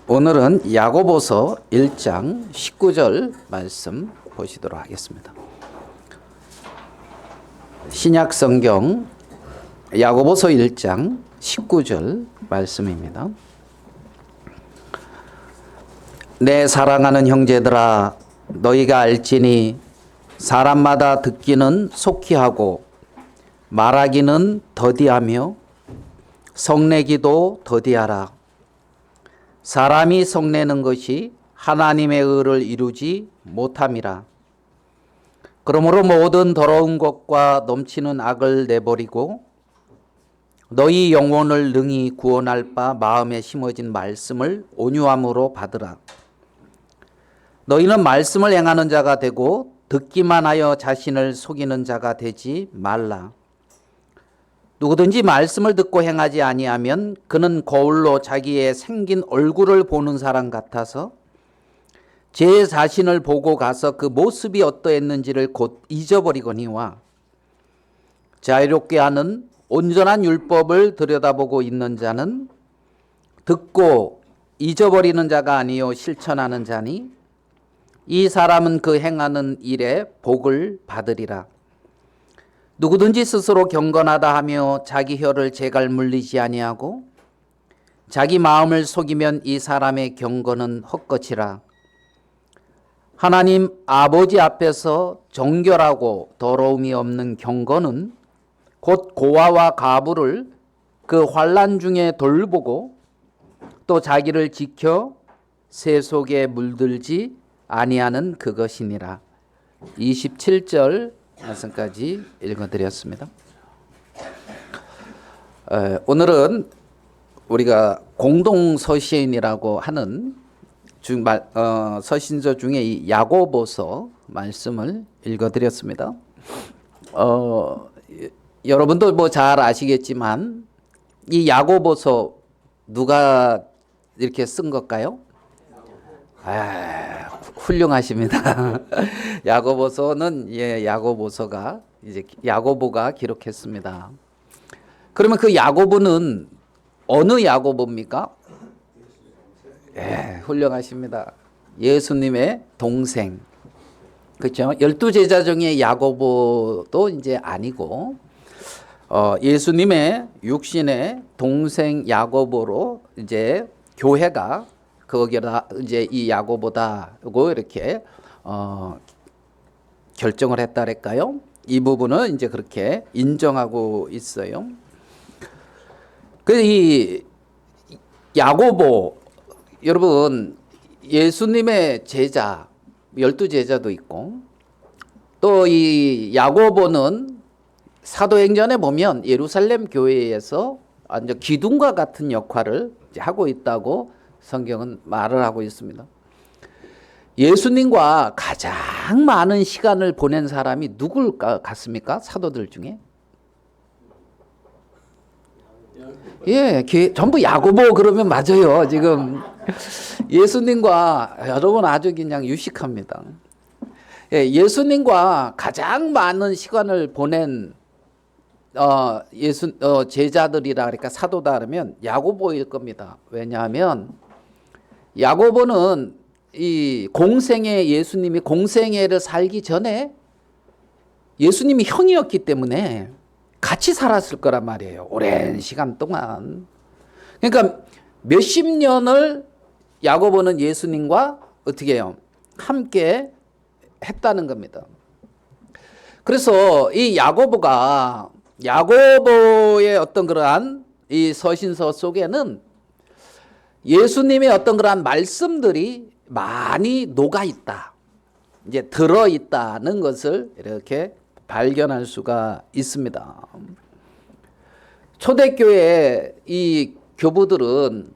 오늘은 야고보서 1장 19절 말씀 보시도록 하겠습니다. 신약 성경 야고보서 1장 19절 말씀입니다. 내 사랑하는 형제들아, 너희가 알지니 사람마다 듣기는 속히 하고 말하기는 더디하며 성내기도 더디하라. 사람이 성내는 것이 하나님의 의를 이루지 못함이라. 그러므로 모든 더러운 것과 넘치는 악을 내버리고 너희 영혼을 능히 구원할 바 마음에 심어진 말씀을 온유함으로 받으라. 너희는 말씀을 행하는 자가 되고 듣기만 하여 자신을 속이는 자가 되지 말라. 누구든지 말씀을 듣고 행하지 아니하면 그는 거울로 자기의 생긴 얼굴을 보는 사람 같아서 제 자신을 보고 가서 그 모습이 어떠했는지를 곧 잊어버리거니와, 자유롭게 하는 온전한 율법을 들여다보고 있는 자는 듣고 잊어버리는 자가 아니요 실천하는 자니 이 사람은 그 행하는 일에 복을 받으리라. 누구든지 스스로 경건하다 하며 자기 혀를 제갈 물리지 아니하고 자기 마음을 속이면 이 사람의 경건은 헛것이라. 하나님 아버지 앞에서 정결하고 더러움이 없는 경건은 곧 고아와 가부를 그 환난 중에 돌보고 또 자기를 지켜 새 속에 물들지 아니하는 그것이니라. 27절 말씀까지 읽어드렸습니다. 오늘은 우리가 공동서신이라고 하는 서신서 중에 이 야고보서 말씀을 읽어드렸습니다. 여러분도 뭐 잘 아시겠지만 이 야고보서 누가 이렇게 쓴 걸까요? 훌륭하십니다. 야고보서는 야고보서가 이제 야고보가 기록했습니다. 그러면 그 야고보는 어느 야고보입니까? 훌륭하십니다. 예수님의 동생. 그렇죠? 12제자 중에 야고보도 이제 아니고 예수님의 육신의 동생 야고보로 이제 교회가 거기다 이제 이 야고보다고 이렇게 결정을 했다랄까요? 이 부분은 이제 그렇게 인정하고 있어요. 그 이 야고보, 여러분, 예수님의 제자 12제자도 있고 또 이 야고보는 사도행전에 보면 예루살렘 교회에서 완전 기둥과 같은 역할을 하고 있다고 성경은 말을 하고 있습니다. 예수님과 가장 많은 시간을 보낸 사람이 누굴 같습니까? 사도들 중에? 전부 야고보 그러면 맞아요. 지금 예수님과 여러분 아주 그냥 유식합니다. 예수님과 가장 많은 시간을 보낸 제자들이라 그러니까 사도다 그러면 야고보일 겁니다. 왜냐하면 야고보는 이 공생애, 예수님이 공생애를 살기 전에 예수님이 형이었기 때문에 같이 살았을 거란 말이에요. 오랜 시간 동안. 그러니까 몇십 년을 야고보는 예수님과 어떻게 해요? 함께 했다는 겁니다. 그래서 이 야고보의 어떤 그러한 이 서신서 속에는 예수님의 어떤 그러한 말씀들이 많이 녹아 있다, 이제 들어 있다는 것을 이렇게 발견할 수가 있습니다. 초대교회 이 교부들은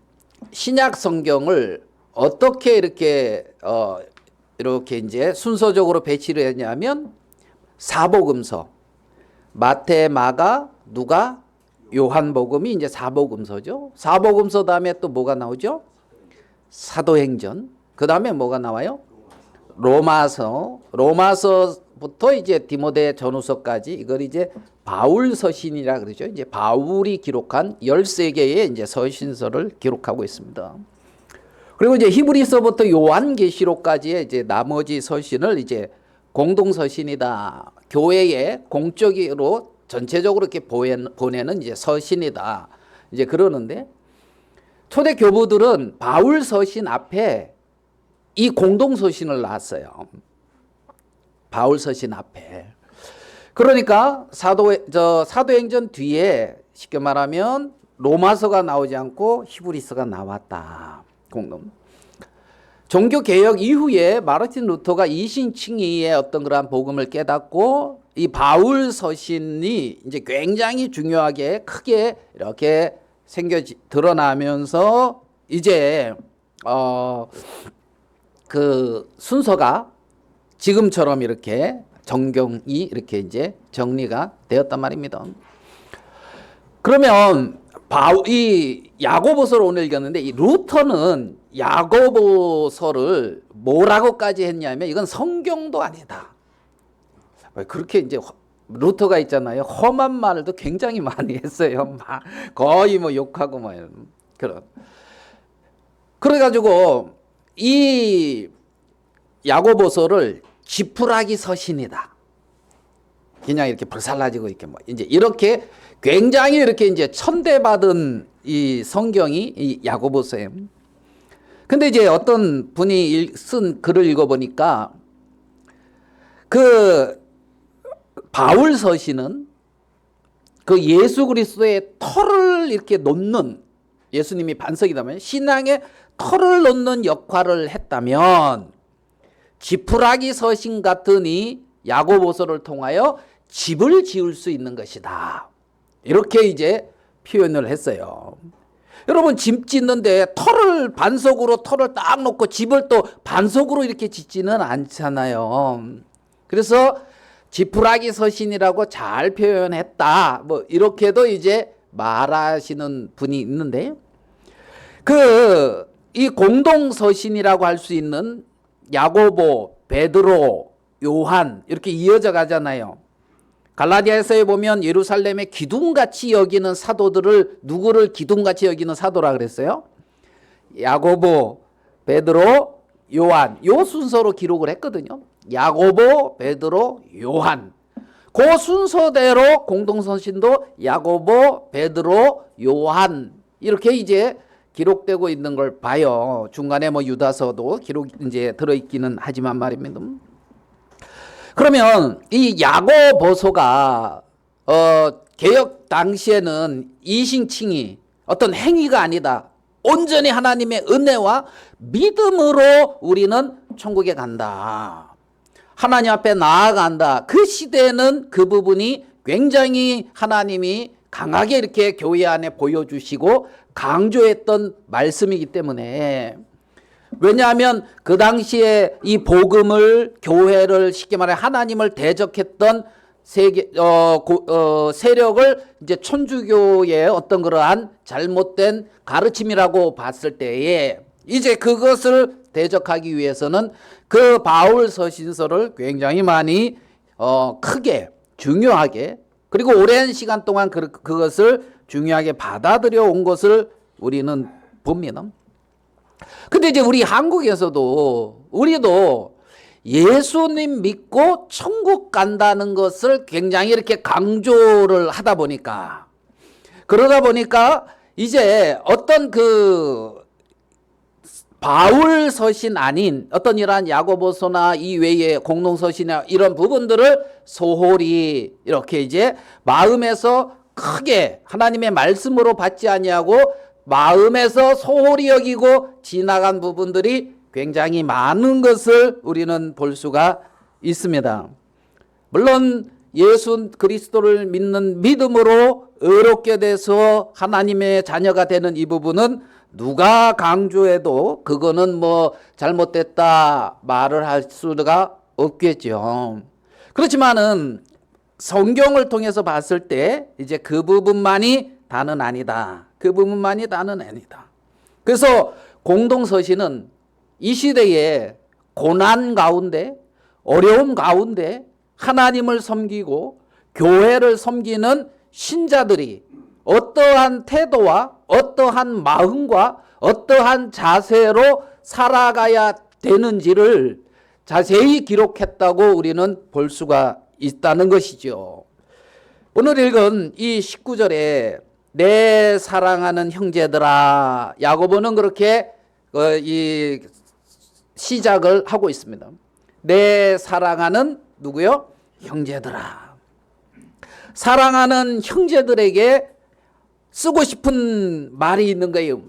신약 성경을 어떻게 이렇게 이제 순서적으로 배치를 했냐면 사복음서, 마태, 마가, 누가, 요한복음이 이제 사복음서죠. 사복음서 다음에 또 뭐가 나오죠? 사도행전. 그 다음에 뭐가 나와요? 로마서부터 이제 디모데 전후서까지, 이걸 이제 바울 서신이라 그러죠. 이제 바울이 기록한 13개의 이제 서신서를 기록하고 있습니다. 그리고 이제 히브리서부터 요한계시록까지의 이제 나머지 서신을 이제 공동서신이다. 교회에 공적으로 전체적으로 이렇게 보내는 이제 서신이다. 이제 그러는데 초대 교부들은 바울 서신 앞에 이 공동서신을 놨어요. 바울 서신 앞에. 그러니까 사도행전 뒤에 쉽게 말하면 로마서가 나오지 않고 히브리서가 나왔다. 공동. 종교개혁 이후에 마르틴 루터가 이신칭의의 어떤 그러한 복음을 깨닫고 이 바울 서신이 이제 굉장히 중요하게 크게 이렇게 드러나면서 이제 그 순서가 지금처럼 이렇게 정경이 이렇게 이제 정리가 되었단 말입니다. 그러면 이 야고보서를 오늘 읽었는데 이 루터는 야고보서를 뭐라고까지 했냐면 이건 성경도 아니다. 그렇게 이제 루터가 있잖아요. 험한 말도 굉장히 많이 했어요. 거의 뭐 욕하고 뭐 그런. 그래가지고 이 야고보서를 지푸라기 서신이다. 그냥 이렇게 불살라지고 이렇게 뭐 이제 이렇게 굉장히 이렇게 이제 천대받은 이 성경이 이 야고보서예요. 근데 이제 어떤 분이 쓴 글을 읽어보니까 그 바울 서신은 그 예수 그리스도의 터를 이렇게 놓는, 예수님이 반석이다면 신앙의 터를 놓는 역할을 했다면 지푸라기 서신 같은 이 야고보서를 통하여 집을 지을 수 있는 것이다. 이렇게 이제 표현을 했어요. 여러분 집 짓는데 반석으로 털을 딱 놓고 집을 또 반석으로 이렇게 짓지는 않잖아요. 그래서 지푸라기 서신이라고 잘 표현했다. 뭐 이렇게도 이제 말하시는 분이 있는데 이 공동 서신이라고 할 수 있는 야고보, 베드로, 요한 이렇게 이어져 가잖아요. 갈라디아서에 보면 예루살렘의 기둥같이 여기는 사도들을 누구를 기둥같이 여기는 사도라 그랬어요? 야고보, 베드로, 요한 요 순서로 기록을 했거든요. 야고보, 베드로, 요한 그 순서대로 공동서신도 야고보, 베드로, 요한 이렇게 이제 기록되고 있는 걸 봐요. 중간에 뭐 유다서도 기록 이제 들어있기는 하지만 말입니다. 그러면 이 야고보서가 개혁 당시에는 이신칭의 어떤 행위가 아니다. 온전히 하나님의 은혜와 믿음으로 우리는 천국에 간다. 하나님 앞에 나아간다. 그 시대에는 그 부분이 굉장히 하나님이 강하게 이렇게 교회 안에 보여주시고 강조했던 말씀이기 때문에, 왜냐하면 그 당시에 이 복음을, 교회를 쉽게 말해 하나님을 대적했던 세력을 이제 천주교의 어떤 그러한 잘못된 가르침이라고 봤을 때에 이제 그것을 대적하기 위해서는 그 바울 서신서를 굉장히 많이 크게 중요하게, 그리고 오랜 시간 동안 그것을 중요하게 받아들여 온 것을 우리는 봅니다. 근데 이제 우리 한국에서도 우리도 예수님 믿고 천국 간다는 것을 굉장히 이렇게 강조를 하다 보니까, 그러다 보니까 이제 어떤 그 바울 서신 아닌 어떤 이러한 야고보서나 이외의 공동서신이나 이런 부분들을 소홀히 이렇게 이제 마음에서 크게 하나님의 말씀으로 받지 아니하고 마음에서 소홀히 여기고 지나간 부분들이 굉장히 많은 것을 우리는 볼 수가 있습니다. 물론 예수 그리스도를 믿는 믿음으로 의롭게 돼서 하나님의 자녀가 되는 이 부분은 누가 강조해도 그거는 뭐 잘못됐다 말을 할 수가 없겠죠. 그렇지만은 성경을 통해서 봤을 때 이제 그 부분만이 다는 아니다. 그 부분만이 다는 아니다. 그래서 공동서신은 이 시대에 고난 가운데, 어려움 가운데 하나님을 섬기고 교회를 섬기는 신자들이 어떠한 태도와 어떠한 마음과 어떠한 자세로 살아가야 되는지를 자세히 기록했다고 우리는 볼 수가 있다는 것이죠. 오늘 읽은 이 19절에 내 사랑하는 형제들아, 야고보는 그렇게 이 시작을 하고 있습니다. 내 사랑하는 누구요? 형제들아. 사랑하는 형제들에게 쓰고 싶은 말이 있는 거예요.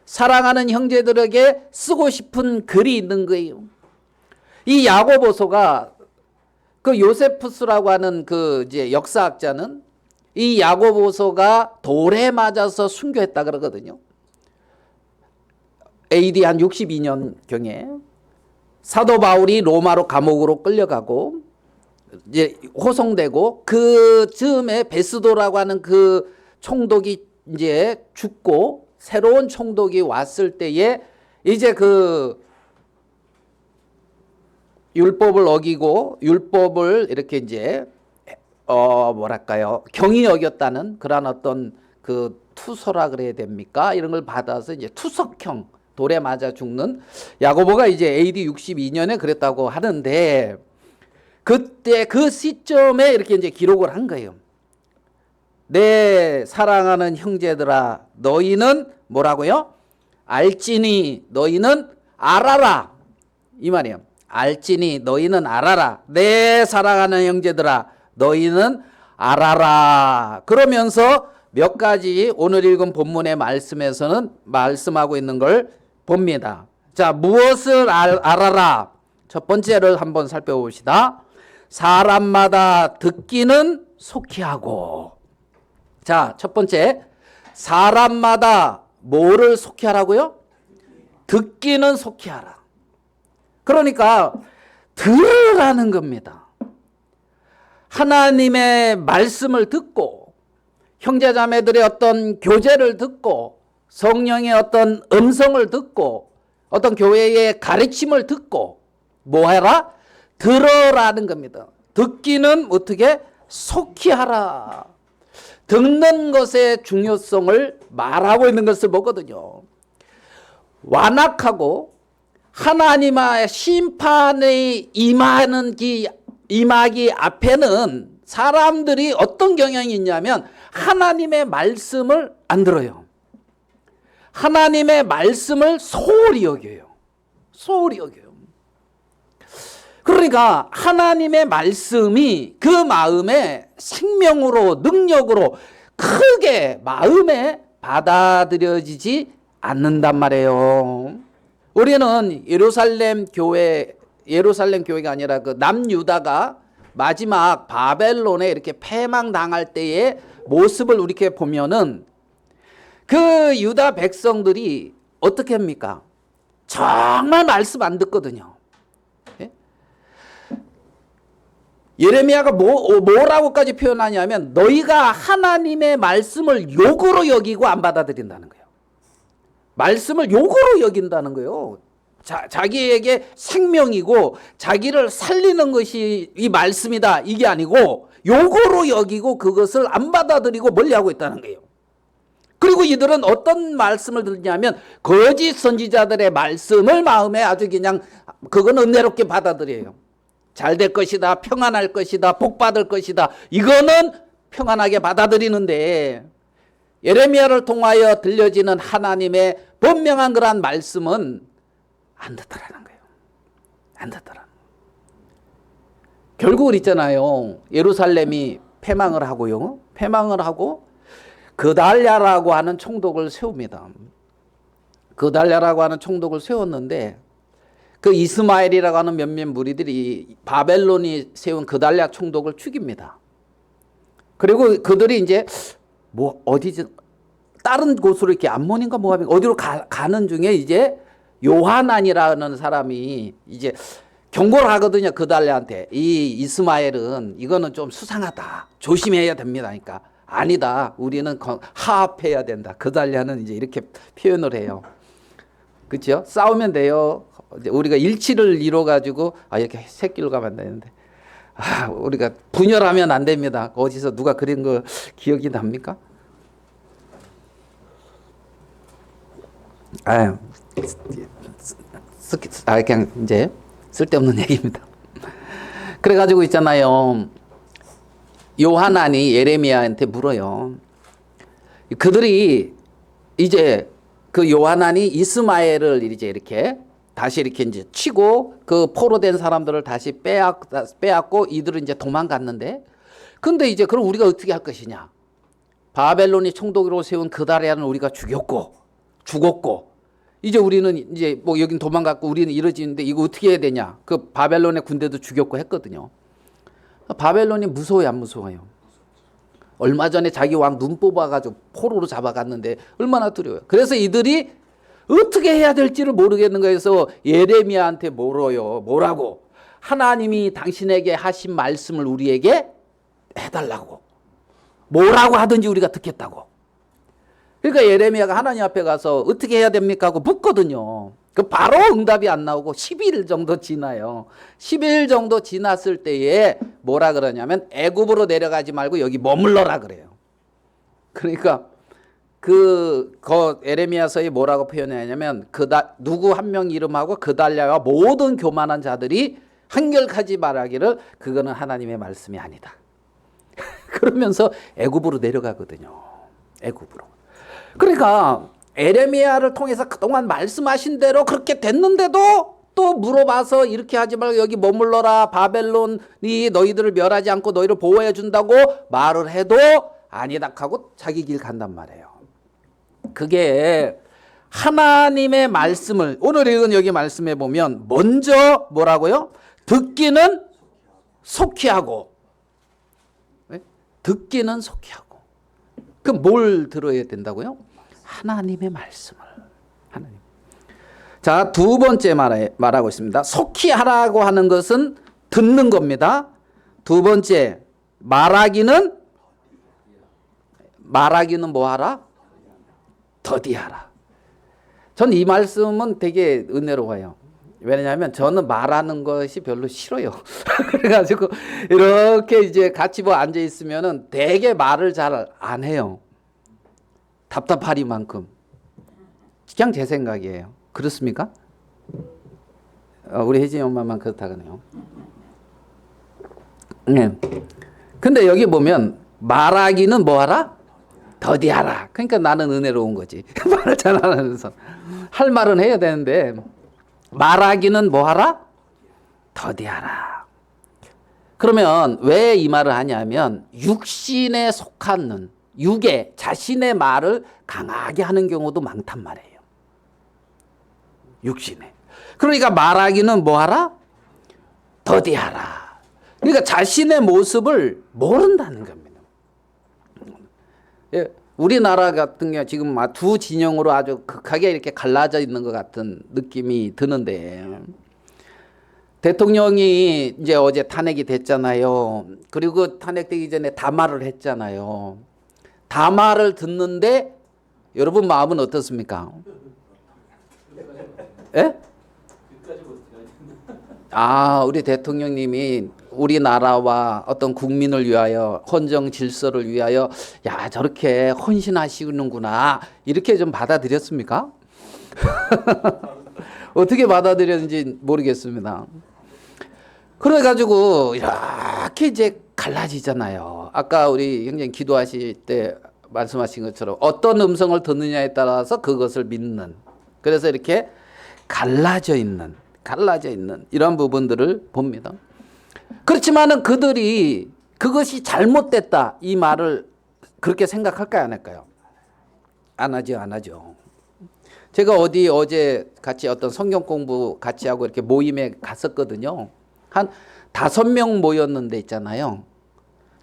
사랑하는 형제들에게 쓰고 싶은 글이 있는 거예요. 이 야고보서가 그 요세푸스라고 하는 그 이제 역사학자는 이 야고보서가 돌에 맞아서 순교했다 그러거든요. AD 한 62년 경에 사도 바울이 로마로 감옥으로 끌려가고 이제 호송되고 그 즈음에 베스도라고 하는 그 총독이 이제 죽고 새로운 총독이 왔을 때에 이제 그 율법을 어기고 율법을 이렇게 이제 뭐랄까요, 경히 여겼다는 그런 어떤 그 투서라 그래야 됩니까? 이런 걸 받아서 이제 투석형 돌에 맞아 죽는 야고보가 이제 AD 62년에 그랬다고 하는데, 그때 그 시점에 이렇게 이제 기록을 한 거예요. 내 사랑하는 형제들아, 너희는 뭐라고요? 알지니 너희는 알아라, 이 말이에요. 알지니 너희는 알아라. 내 사랑하는 형제들아, 너희는 알아라. 그러면서 몇 가지 오늘 읽은 본문의 말씀에서는 말씀하고 있는 걸 봅니다. 자, 무엇을 알아라? 첫 번째를 한번 살펴봅시다. 사람마다 듣기는 속히 하고. 자, 첫 번째, 사람마다 뭐를 속히 하라고요? 듣기는 속히 하라. 그러니까 들으라는 겁니다. 하나님의 말씀을 듣고 형제자매들의 어떤 교제를 듣고 성령의 어떤 음성을 듣고 어떤 교회의 가르침을 듣고 뭐 해라? 들어라는 겁니다. 듣기는 어떻게? 속히 하라. 듣는 것의 중요성을 말하고 있는 것을 보거든요. 완악하고 하나님의 심판이 임하기 앞에는 사람들이 어떤 경향이 있냐면 하나님의 말씀을 안 들어요. 하나님의 말씀을 소홀히 여겨요. 소홀히 여겨요. 그러니까 하나님의 말씀이 그 마음에 생명으로 능력으로 크게 마음에 받아들여지지 않는단 말이에요. 우리는 예루살렘 교회가 아니라 그 남유다가 마지막 바벨론에 이렇게 패망당할 때의 모습을 이렇게 보면은 그 유다 백성들이 어떻게 합니까? 정말 말씀 안 듣거든요. 예레미야가 뭐라고까지 표현하냐면 너희가 하나님의 말씀을 욕으로 여기고 안 받아들인다는 거예요. 말씀을 욕으로 여긴다는 거예요. 자기에게 생명이고 자기를 살리는 것이 이 말씀이다, 이게 아니고 욕으로 여기고 그것을 안 받아들이고 멀리하고 있다는 거예요. 그리고 이들은 어떤 말씀을 듣냐면 거짓 선지자들의 말씀을 마음에 아주 그냥 그건 은혜롭게 받아들여요. 잘 될 것이다, 평안할 것이다, 복 받을 것이다, 이거는 평안하게 받아들이는데 예레미야를 통하여 들려지는 하나님의 분명한 그러한 말씀은 안 듣더라는 거예요. 안 듣더라. 결국은 있잖아요. 예루살렘이 패망을 하고요. 패망을 하고 그달랴라고 하는 총독을 세웁니다. 그달랴라고 하는 총독을 세웠는데 그 이스마엘이라고 하는 몇몇 무리들이 바벨론이 세운 그달랴 총독을 죽입니다. 그리고 그들이 이제 뭐 어디지 다른 곳으로 이렇게 암몬인가 모압인가 어디로 가는 중에 이제 요하난이라는 사람이 이제 경고를 하거든요. 그달랴한테 이 이스마엘은 이거는 좀 수상하다, 조심해야 됩니다. 그러니까 아니다, 우리는 화합해야 된다. 그달랴는 이제 이렇게 표현을 해요. 그렇죠? 싸우면 돼요. 우리가 일치를 이뤄 가지고 이렇게 새끼로 가면 안 되는데 우리가 분열하면 안 됩니다. 어디서 누가 그린 거 기억이 납니까? 아유, 그냥 이제 쓸데없는 얘기입니다. 그래가지고 있잖아요. 요하나니 예레미야한테 물어요. 그들이 이제 그 요하나니 이스마엘을 이제 이렇게 다시 이렇게 이제 치고 그 포로된 사람들을 다시 빼앗고 이들은 이제 도망갔는데, 근데 이제 그럼 우리가 어떻게 할 것이냐? 바벨론이 총독으로 세운 그다리아는 우리가 죽었고 이제 우리는 이제 뭐 여긴 도망갔고 우리는 이러지는데 이거 어떻게 해야 되냐? 그 바벨론의 군대도 죽였고 했거든요. 바벨론이 무서워요, 안 무서워요? 얼마 전에 자기 왕 눈 뽑아가지고 포로로 잡아갔는데 얼마나 두려워요. 그래서 이들이 어떻게 해야 될지를 모르겠는 거에서 예레미야한테 물어요. 뭐라고? 하나님이 당신에게 하신 말씀을 우리에게 해달라고. 뭐라고 하든지 우리가 듣겠다고. 그러니까 예레미야가 하나님 앞에 가서 어떻게 해야 됩니까 하고 묻거든요. 그 바로 응답이 안 나오고 10일 정도 지나요. 10일 정도 지났을 때에 뭐라 그러냐면 애굽으로 내려가지 말고 여기 머물러라 그래요. 그러니까 그 예레미야서에 뭐라고 표현하냐면 누구 한 명 이름하고 그달랴와 모든 교만한 자들이 한결같이 말하기를 그거는 하나님의 말씀이 아니다. 그러면서 애굽으로 내려가거든요. 애굽으로. 그러니까 예레미야를 통해서 그동안 말씀하신 대로 그렇게 됐는데도 또 물어봐서 이렇게 하지 말고 여기 머물러라. 바벨론이 너희들을 멸하지 않고 너희를 보호해 준다고 말을 해도 아니다 하고 자기 길 간단 말이에요. 그게 하나님의 말씀을 오늘 읽은 여기 말씀해 보면 먼저 뭐라고요? 듣기는 속히 하고, 듣기는 속히 하고. 그럼 뭘 들어야 된다고요? 하나님의 말씀을. 하나님. 자, 두 번째 말하고 있습니다. 속히 하라고 하는 것은 듣는 겁니다. 두 번째, 말하기는 뭐 하라? 더디하라. 전 이 말씀은 되게 은혜로워요. 왜냐하면 저는 말하는 것이 별로 싫어요. 그래가지고 이렇게 이제 같이 뭐 앉아 있으면은 되게 말을 잘 안 해요. 답답하리만큼. 그냥 제 생각이에요. 그렇습니까? 우리 혜진이 엄마만 그렇다그네요. 네. 근데 여기 보면 말하기는 뭐하라? 더디하라. 그러니까 나는 은혜로운 거지. 말을 잘 안 하면서. 할 말은 해야 되는데 말하기는 뭐하라? 더디하라. 그러면 왜 이 말을 하냐면 육신에 속한 육에 자신의 말을 강하게 하는 경우도 많단 말이에요. 육신에. 그러니까 말하기는 뭐하라? 더디하라. 그러니까 자신의 모습을 모른다는 겁니다. 우리나라 같은 경우 지금 두 진영으로 아주 극하게 이렇게 갈라져 있는 것 같은 느낌이 드는데, 대통령이 이제 어제 탄핵이 됐잖아요. 그리고 탄핵되기 전에 담화를 했잖아요. 담화를 듣는데 여러분 마음은 어떻습니까? 예? 우리 대통령님이 우리나라와 어떤 국민을 위하여 헌정 질서를 위하여 야 저렇게 헌신하시는구나 이렇게 좀 받아들였습니까? 어떻게 받아들였는지 모르겠습니다. 그래가지고 이렇게 이제 갈라지잖아요. 아까 우리 형님 기도하실 때 말씀하신 것처럼 어떤 음성을 듣느냐에 따라서 그것을 믿는, 그래서 이렇게 갈라져 있는 이런 부분들을 봅니다. 그렇지만은 그들이 그것이 잘못됐다 이 말을 그렇게 생각할까요, 안 할까요? 안 하죠. 제가 어제 같이 어떤 성경 공부 같이 하고 이렇게 모임에 갔었거든요. 한 5명 모였는데 있잖아요.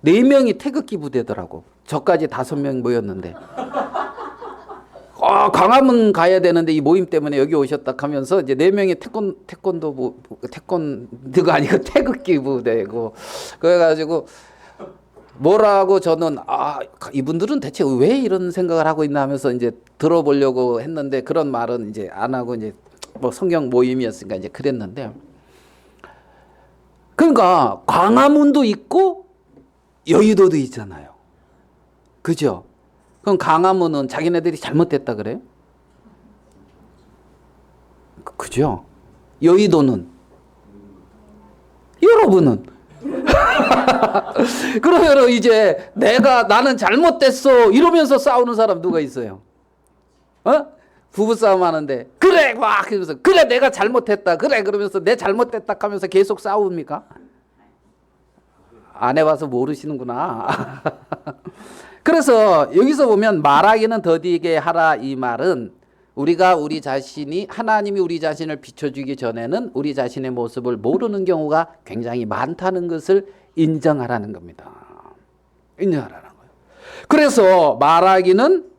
4명이 태극기 부대더라고. 저까지 5명 모였는데. 광화문 가야 되는데 이 모임 때문에 여기 오셨다 하면서 이제 4명이 태권도가 아니고 태극기 부대고, 그래가지고 뭐라고 저는 이분들은 대체 왜 이런 생각을 하고 있나 하면서 이제 들어보려고 했는데, 그런 말은 이제 안 하고 이제 뭐 성경 모임이었으니까 이제 그랬는데, 그러니까 광화문도 있고 여의도도 있잖아요. 그죠? 그럼 광화문은 자기네들이 잘못됐다 그래요? 그죠? 여의도는? 여러분은? 그러면 이제 나는 잘못됐어 이러면서 싸우는 사람 누가 있어요? 부부싸움 하는데 그래 막 그러면서 그래 내가 잘못했다 그래 그러면서 내 잘못됐다 하면서 계속 싸웁니까? 안 해봐서 모르시는구나. 그래서 여기서 보면 말하기는 더디게 하라 이 말은 우리가 우리 자신이 하나님이 우리 자신을 비춰주기 전에는 우리 자신의 모습을 모르는 경우가 굉장히 많다는 것을 인정하라는 겁니다. 인정하라는 거예요. 그래서 말하기는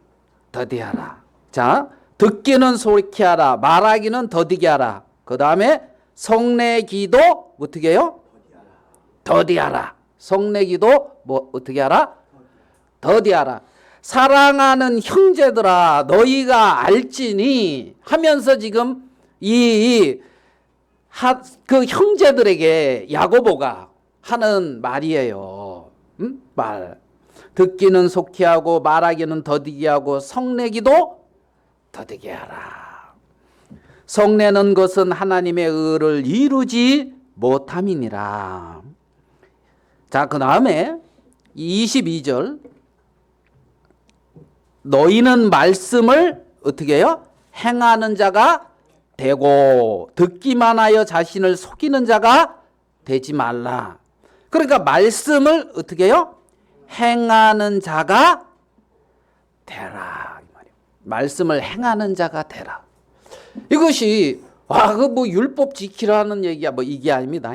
더디하라. 자, 듣기는 솔케 하라. 말하기는 더디게 하라. 그 다음에 성내기도 어떻게 해요? 더디하라. 성내기도 뭐 어떻게 하라? 더디하라. 사랑하는 형제들아 너희가 알지니 하면서 지금 그 형제들에게 야고보가 하는 말이에요. 말. 듣기는 속히 하고 말하기는 더디게 하고 성내기도 더디게 하라. 성내는 것은 하나님의 의를 이루지 못함이니라. 자, 그 다음에 22절 너희는 말씀을 어떻게 해요? 행하는 자가 되고 듣기만 하여 자신을 속이는 자가 되지 말라. 그러니까 말씀을 어떻게 해요? 행하는 자가 되라. 이 말이에요. 말씀을 행하는 자가 되라. 이것이 그 뭐 율법 지키라는 얘기야 뭐 이게 아닙니다.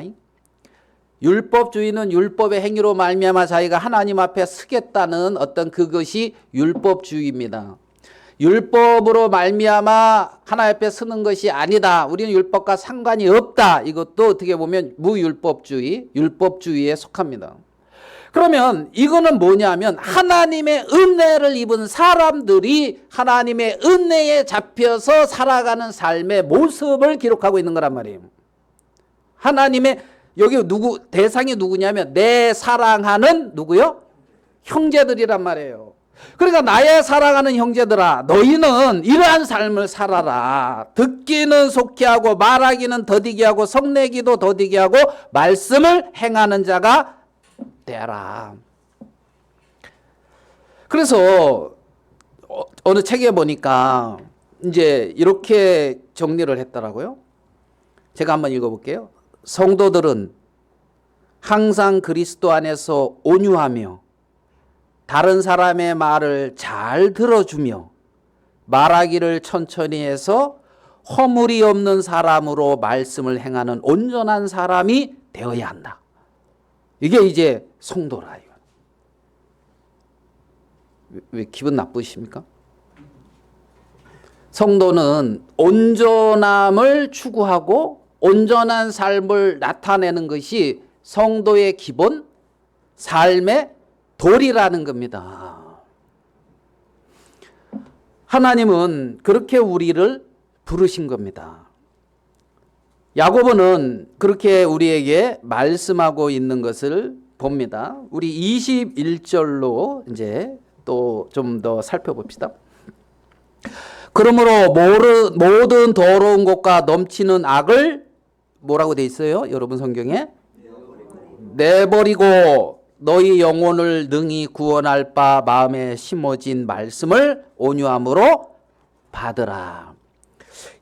율법주의는 율법의 행위로 말미암아 자기가 하나님 앞에 서겠다는 어떤 그것이 율법주의입니다. 율법으로 말미암아 하나님 앞에 서는 것이 아니다. 우리는 율법과 상관이 없다. 이것도 어떻게 보면 무율법주의, 율법주의에 속합니다. 그러면 이거는 뭐냐면 하나님의 은혜를 입은 사람들이 하나님의 은혜에 잡혀서 살아가는 삶의 모습을 기록하고 있는 거란 말이에요. 하나님의 여기 대상이 누구냐면 내 사랑하는 누구요? 형제들이란 말이에요. 그러니까 나의 사랑하는 형제들아 너희는 이러한 삶을 살아라. 듣기는 속히 하고 말하기는 더디게 하고 성내기도 더디게 하고 말씀을 행하는 자가 되라. 그래서 어느 책에 보니까 이제 이렇게 정리를 했더라고요. 제가 한번 읽어볼게요. 성도들은 항상 그리스도 안에서 온유하며 다른 사람의 말을 잘 들어주며 말하기를 천천히 해서 허물이 없는 사람으로 말씀을 행하는 온전한 사람이 되어야 한다. 이게 이제 성도라. 왜 기분 나쁘십니까? 성도는 온전함을 추구하고 온전한 삶을 나타내는 것이 성도의 기본 삶의 도리라는 겁니다. 하나님은 그렇게 우리를 부르신 겁니다. 야고보는 그렇게 우리에게 말씀하고 있는 것을 봅니다. 우리 21절로 이제 또 좀 더 살펴봅시다. 그러므로 모든 더러운 것과 넘치는 악을 뭐라고 돼 있어요? 여러분 성경에? 내버리고 너희 영혼을 능히 구원할 바 마음에 심어진 말씀을 온유함으로 받으라.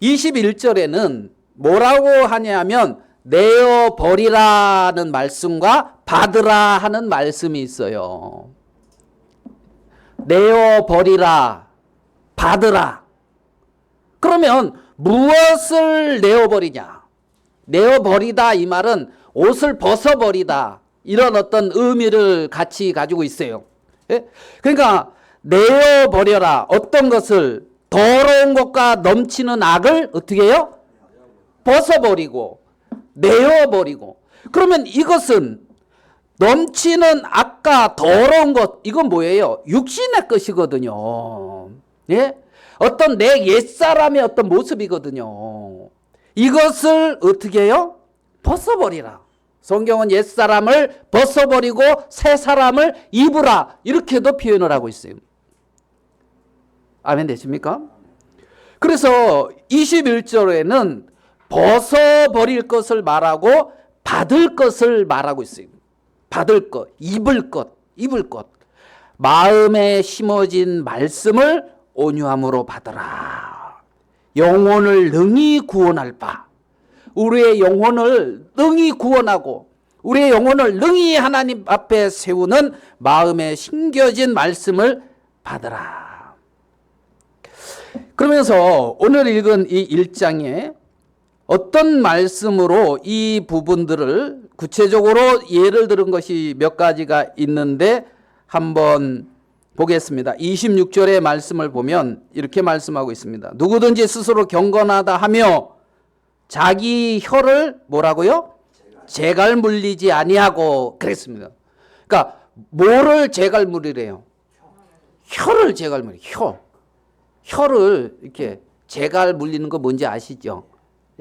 21절에는 뭐라고 하냐면 내어버리라는 말씀과 받으라 하는 말씀이 있어요. 내어버리라, 받으라. 그러면 무엇을 내어버리냐? 내어버리다 이 말은 옷을 벗어버리다 이런 어떤 의미를 같이 가지고 있어요. 그러니까 내어버려라. 어떤 것을 더러운 것과 넘치는 악을 어떻게 해요? 벗어버리고 내어버리고. 그러면 이것은 넘치는 악과 더러운 것 이건 뭐예요? 육신의 것이거든요. 예? 어떤 내 옛사람의 어떤 모습이거든요. 이것을 어떻게 해요? 벗어버리라. 성경은 옛사람을 벗어버리고 새 사람을 입으라 이렇게도 표현을 하고 있어요. 아멘 되십니까? 그래서 21절에는 벗어버릴 것을 말하고 받을 것을 말하고 있어요. 받을 것, 입을 것, 입을 것. 마음에 심어진 말씀을 온유함으로 받으라. 영혼을 능히 구원할 바. 우리의 영혼을 능히 구원하고 우리의 영혼을 능히 하나님 앞에 세우는 마음에 심겨진 말씀을 받으라. 그러면서 오늘 읽은 이 1장에 어떤 말씀으로 이 부분들을 구체적으로 예를 들은 것이 몇 가지가 있는데 한번 보겠습니다. 26절의 말씀을 보면 이렇게 말씀하고 있습니다. 누구든지 스스로 경건하다 하며 자기 혀를 뭐라고요? 재갈 물리지 아니하고 그랬습니다. 그러니까 뭐를 재갈 물리래요? 혀를 재갈 물리. 혀를 이렇게 재갈 물리는 거 뭔지 아시죠?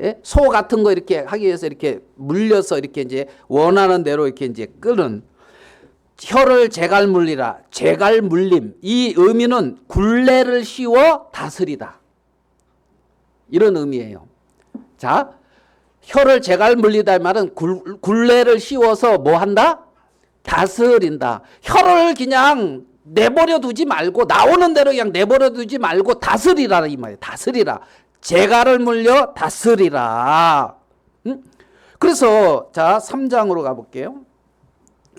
예? 소 같은 거 이렇게 하기 위해서 이렇게 물려서 이렇게 이제 원하는 대로 이렇게 이제 끄는 혀를 재갈 물리라. 재갈 물림. 이 의미는 굴레를 씌워 다스리다. 이런 의미예요. 자, 혀를 재갈 물리다 말은 굴레를 씌워서 뭐 한다? 다스린다. 혀를 그냥 내버려 두지 말고 나오는 대로 그냥 내버려 두지 말고 다스리라 이 말이에요. 다스리라. 재갈을 물려 다스리라. 그래서 자 3장으로 가볼게요.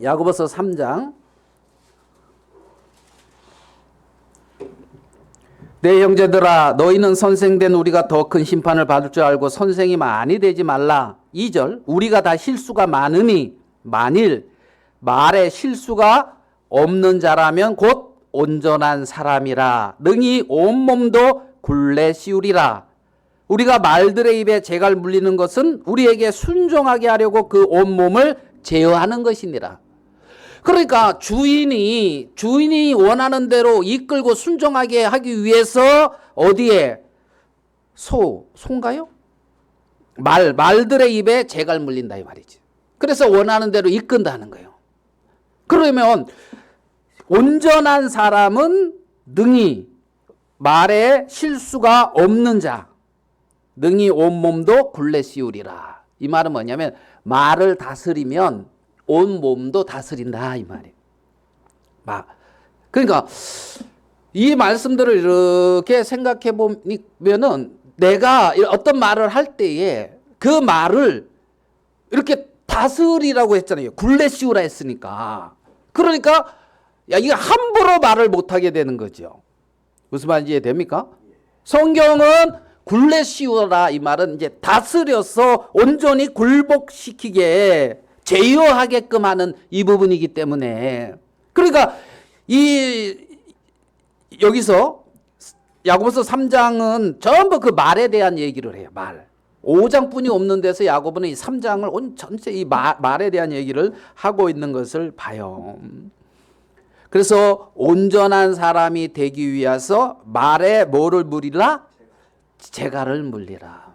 야고보서 3장. 내 형제들아 너희는 선생된 우리가 더 큰 심판을 받을 줄 알고 선생이 많이 되지 말라. 2절 우리가 다 실수가 많으니 만일 말에 실수가 없는 자라면 곧 온전한 사람이라 능히 온몸도 굴레 씌우리라. 우리가 말들의 입에 재갈 물리는 것은 우리에게 순종하게 하려고 그 온몸을 제어하는 것이니라. 그러니까 주인이 원하는 대로 이끌고 순종하게 하기 위해서 어디에 소인가요? 말들의 입에 재갈 물린다 이 말이지. 그래서 원하는 대로 이끈다는 거예요. 그러면 온전한 사람은 능히 말에 실수가 없는 자 능히 온몸도 굴레 씌우리라. 이 말은 뭐냐면 말을 다스리면 온몸도 다스린다 이 말이에요. 그러니까 이 말씀들을 이렇게 생각해 보면은 내가 어떤 말을 할 때에 그 말을 이렇게 다스리라고 했잖아요. 굴레 씌우라 했으니까. 그러니까 야 이거 함부로 말을 못하게 되는 거죠. 무슨 말인지 이해됩니까? 성경은 굴레 씌우라 이 말은 이제 다스려서 온전히 굴복시키게 제어하게끔 하는 이 부분이기 때문에 그러니까 여기서 야고보서 3장은 전부 그 말에 대한 얘기를 해요. 말. 5장뿐이 없는 데서 야고보는 이 3장을 전체 이 말에 대한 얘기를 하고 있는 것을 봐요. 그래서 온전한 사람이 되기 위해서 말에 뭐를 물리라? 재갈을 물리라.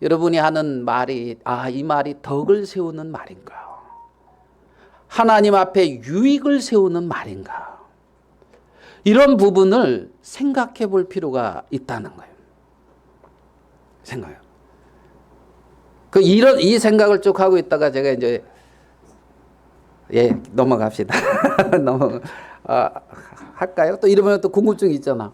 여러분이 하는 말이 이 말이 덕을 세우는 말인가? 하나님 앞에 유익을 세우는 말인가? 이런 부분을 생각해 볼 필요가 있다는 거예요. 생각해요. 이 생각을 쭉 하고 있다가 제가 이제 넘어갑시다. 할까요? 또 이러면 또 궁금증이 있잖아.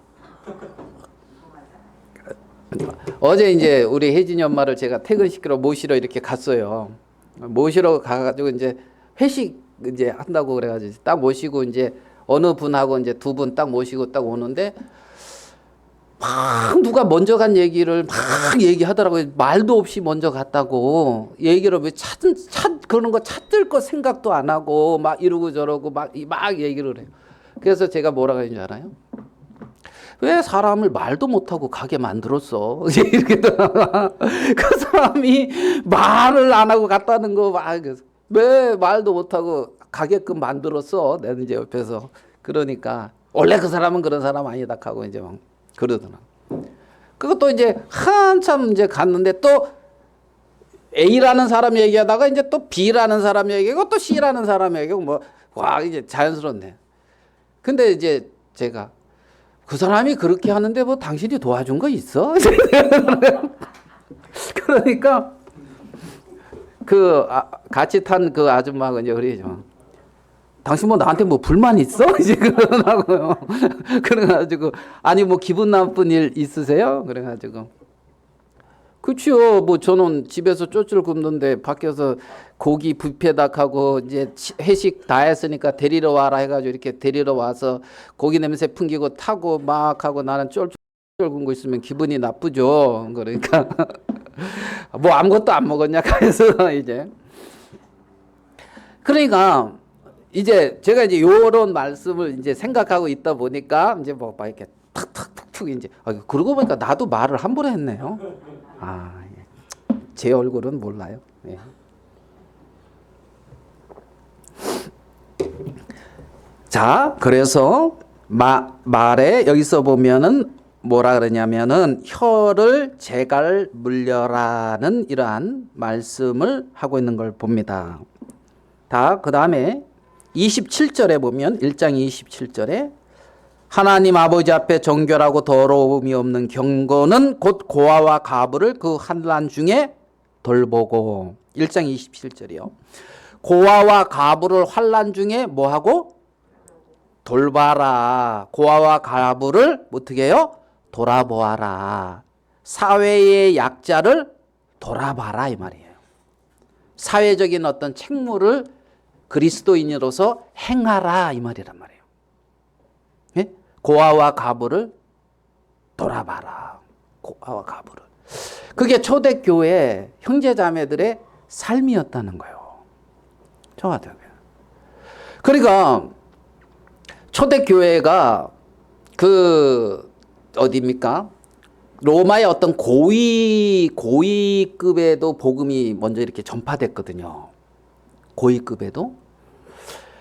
어제 이제 우리 혜진이 엄마를 제가 퇴근시키러 모시러 이렇게 갔어요. 모시러 가가지고 이제 회식 이제 한다고 그래가지고 딱 모시고 이제 어느 분하고 이제 두 분 딱 모시고 딱 오는데 막 누가 먼저 간 얘기를 막 얘기하더라고요. 말도 없이 먼저 갔다고 얘기를 왜 그러는 거 찾을 거 생각도 안 하고 막 이러고 저러고 막 얘기를 해요. 그래서 제가 뭐라고 했는지 알아요? 왜 사람을 말도 못하고 가게 만들었어? 이렇게 그 사람이 말을 안 하고 갔다는 거 왜 말도 못하고 가게끔 만들었어? 내가 이제 옆에서 그러니까 원래 그 사람은 그런 사람 아니다 하고 이제 막 그러더라. 그것도 이제 한참 이제 갔는데 또 A라는 사람 얘기하다가 이제 또 B라는 사람 얘기하고 또 C라는 사람 얘기하고 이제 자연스럽네. 근데 이제 제가 그 사람이 그렇게 하는데 뭐 당신이 도와준 거 있어? 그러니까 같이 탄 그 아줌마가 이제 그러죠. 당신 뭐 나한테 뭐 불만 있어? 이제 그러더라고요. 그래가지고 아니 뭐 기분 나쁜 일 있으세요? 그래가지고 그치요. 뭐 저는 집에서 쫄쫄 굶는데 밖에서 고기 뷔페닭하고 이제 회식 다 했으니까 데리러 와라 해가지고 이렇게 데리러 와서 고기 냄새 풍기고 타고 막 하고 나는 쫄쫄 굶고 있으면 기분이 나쁘죠. 그러니까 뭐 아무것도 안 먹었냐 그래서 이제 그러니까 이제 제가 이제 요런 말씀을 이제 생각하고 있다 보니까 이제 뭐 막 이렇게 탁탁툭툭 이제 그러고 보니까 나도 말을 함부로 했네요. 예. 제 얼굴은 몰라요. 예. 자, 그래서 말에 여기서 보면은 뭐라 그러냐면은 혀를 제갈 물려라는 이러한 말씀을 하고 있는 걸 봅니다. 그 다음에 27절에 보면 1장 27절에 하나님 아버지 앞에 정결하고 더러움이 없는 경건은 곧 고아와 가부를 그 환난 중에 돌보고 1장 27절이요. 고아와 가부를 환난 중에 뭐하고? 돌봐라. 고아와 가부를 어떻게 해요? 돌아보아라. 사회의 약자를 돌아봐라 이 말이에요. 사회적인 어떤 책무를 그리스도인으로서 행하라 이 말이란 말이에요. 예? 고아와 가부를 돌아봐라. 고아와 가부를. 그게 초대교회 형제자매들의 삶이었다는 거예요. 초대교회. 그러니까 초대교회가 어디입니까? 로마의 어떤 고위급에도 복음이 먼저 이렇게 전파됐거든요. 고위급에도.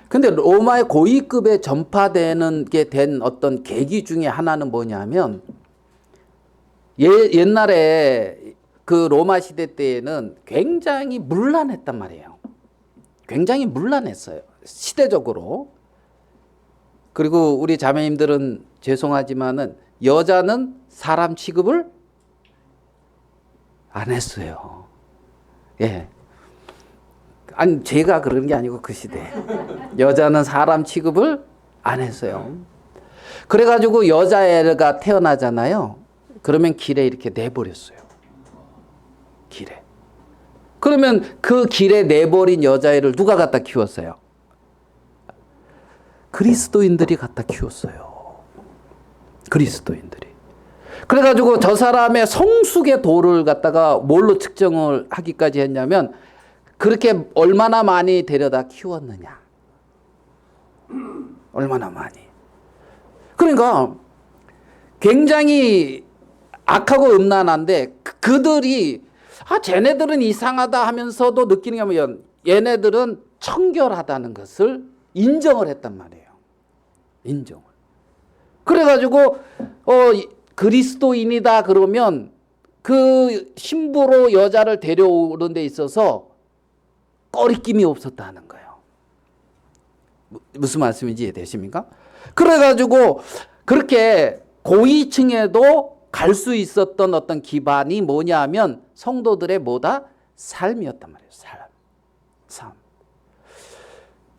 근데 로마의 고위급에 전파되는 게 된 어떤 계기 중에 하나는 뭐냐면 옛날에 그 로마 시대 때에는 굉장히 문란했단 말이에요. 굉장히 문란했어요. 시대적으로. 그리고 우리 자매님들은 죄송하지만은 여자는 사람 취급을 안 했어요. 예. 아니 제가 그런 게 아니고 그 시대 여자는 사람 취급을 안 했어요. 그래가지고 여자애가 태어나잖아요. 그러면 길에 이렇게 내버렸어요. 길에. 그러면 그 길에 내버린 여자애를 누가 갖다 키웠어요? 그리스도인들이 갖다 키웠어요. 그리스도인들이. 그래가지고 저 사람의 성숙의 도를 갖다가 뭘로 측정을 하기까지 했냐면 그렇게 얼마나 많이 데려다 키웠느냐. 얼마나 많이. 그러니까 굉장히 악하고 음란한데 그들이 쟤네들은 이상하다 하면서도 느끼는 게 뭐냐면 얘네들은 청결하다는 것을 인정을 했단 말이에요. 인정을. 그래가지고 그리스도인이다 그러면 그 신부로 여자를 데려오는 데 있어서 꺼리낌이 없었다는 거예요. 무슨 말씀인지 이해되십니까? 그래가지고 그렇게 고위층에도 갈 수 있었던 어떤 기반이 뭐냐면 성도들의 뭐다? 삶이었단 말이에요. 삶.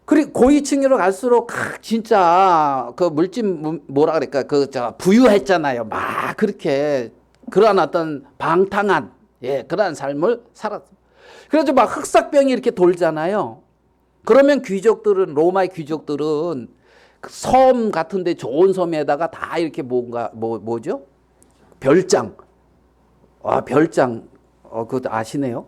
그리고 고위층으로 갈수록 진짜 그 물질 뭐라 그럴까 부유했잖아요. 막 그렇게 그러한 어떤 방탕한 그러한 삶을 살았어요. 그래서 막 흑사병이 이렇게 돌잖아요. 그러면 로마의 귀족들은 섬 같은데 좋은 섬에다가 다 이렇게 뭐죠? 별장. 별장. 그것도 아시네요.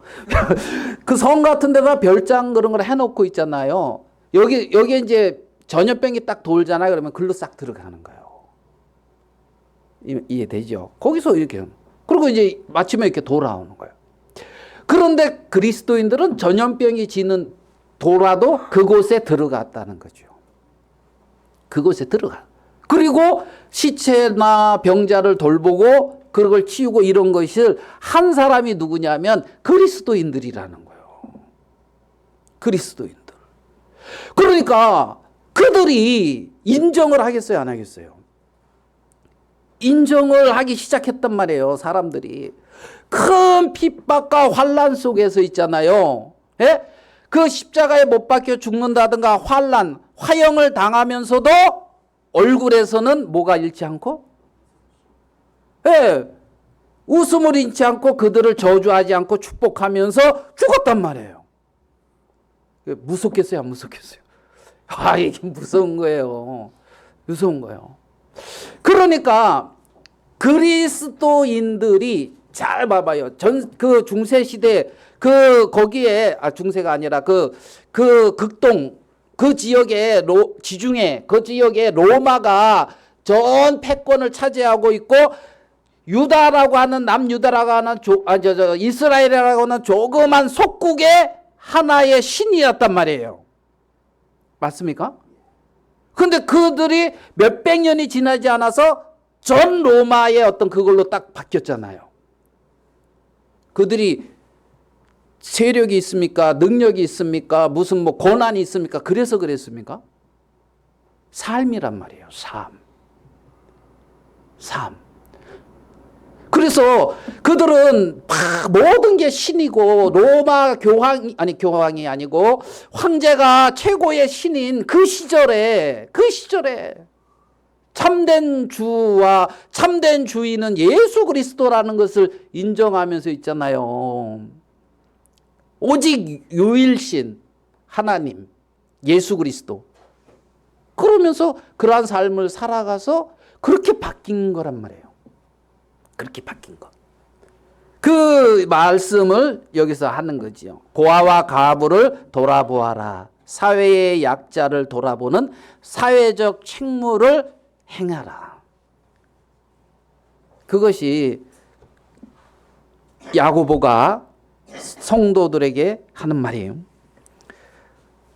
그 섬 같은 데다 별장 그런 걸 해놓고 있잖아요. 여기 이제 전염병이 딱 돌잖아요. 그러면 글로 싹 들어가는 거예요. 이해되죠? 거기서 이렇게. 그리고 이제 마침에 이렇게 돌아오는 거예요. 그런데 그리스도인들은 전염병이 돌아도 그곳에 들어갔다는 거죠. 그곳에 들어가. 그리고 시체나 병자를 돌보고 그걸 치우고 이런 것을 한 사람이 누구냐면 그리스도인들이라는 거예요. 그리스도인들. 그러니까 그들이 인정을 하겠어요, 안 하겠어요? 인정을 하기 시작했단 말이에요. 사람들이. 큰 핍박과 환난 속에서 있잖아요. 예? 그 십자가에 못 박혀 죽는다든가 환난, 화형을 당하면서도 얼굴에서는 뭐가 잃지 않고? 예, 웃음을 잃지 않고 그들을 저주하지 않고 축복하면서 죽었단 말이에요. 무섭겠어요? 안 무섭겠어요? 아, 이게 무서운 거예요. 무서운 거예요. 그러니까 그리스도인들이 잘 봐봐요. 그 중세 시대 거기에 중세가 아니라 극동 그 지역에 지중해 그 지역에 로마가 전 패권을 차지하고 있고 유다라고 하는 남유다라고 하는 이스라엘이라고 하는 조그만 속국의 하나의 신이었단 말이에요. 맞습니까? 근데 그들이 몇백 년이 지나지 않아서 전 로마의 어떤 그걸로 딱 바뀌었잖아요. 그들이 세력이 있습니까? 능력이 있습니까? 무슨 뭐 권한이 있습니까? 그래서 그랬습니까? 삶이란 말이에요. 삶. 그래서 그들은 모든 게 신이고 로마 교황이 아니고 황제가 최고의 신인 그 시절에 참된 주와 참된 주인은 예수 그리스도라는 것을 인정하면서 있잖아요. 오직 유일신 하나님 예수 그리스도. 그러면서 그러한 삶을 살아가서 그렇게 바뀐 거란 말이에요. 그렇게 바뀐 것. 그 말씀을 여기서 하는 거지요. 고아와 과부를 돌아보아라. 사회의 약자를 돌아보는 사회적 책무를 행하라. 그것이 야고보가 성도들에게 하는 말이에요.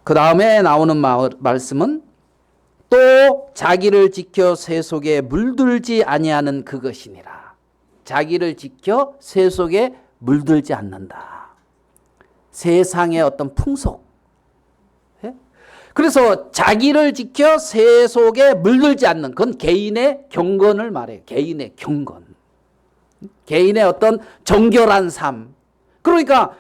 그 다음에 나오는 말씀은 또 자기를 지켜 새 속에 물들지 아니하는 그것이니라. 자기를 지켜 새 속에 물들지 않는다. 세상의 어떤 풍속. 그래서 자기를 지켜 새 속에 물들지 않는 그건 개인의 경건을 말해요. 개인의 경건. 개인의 어떤 정결한 삶. 그러니까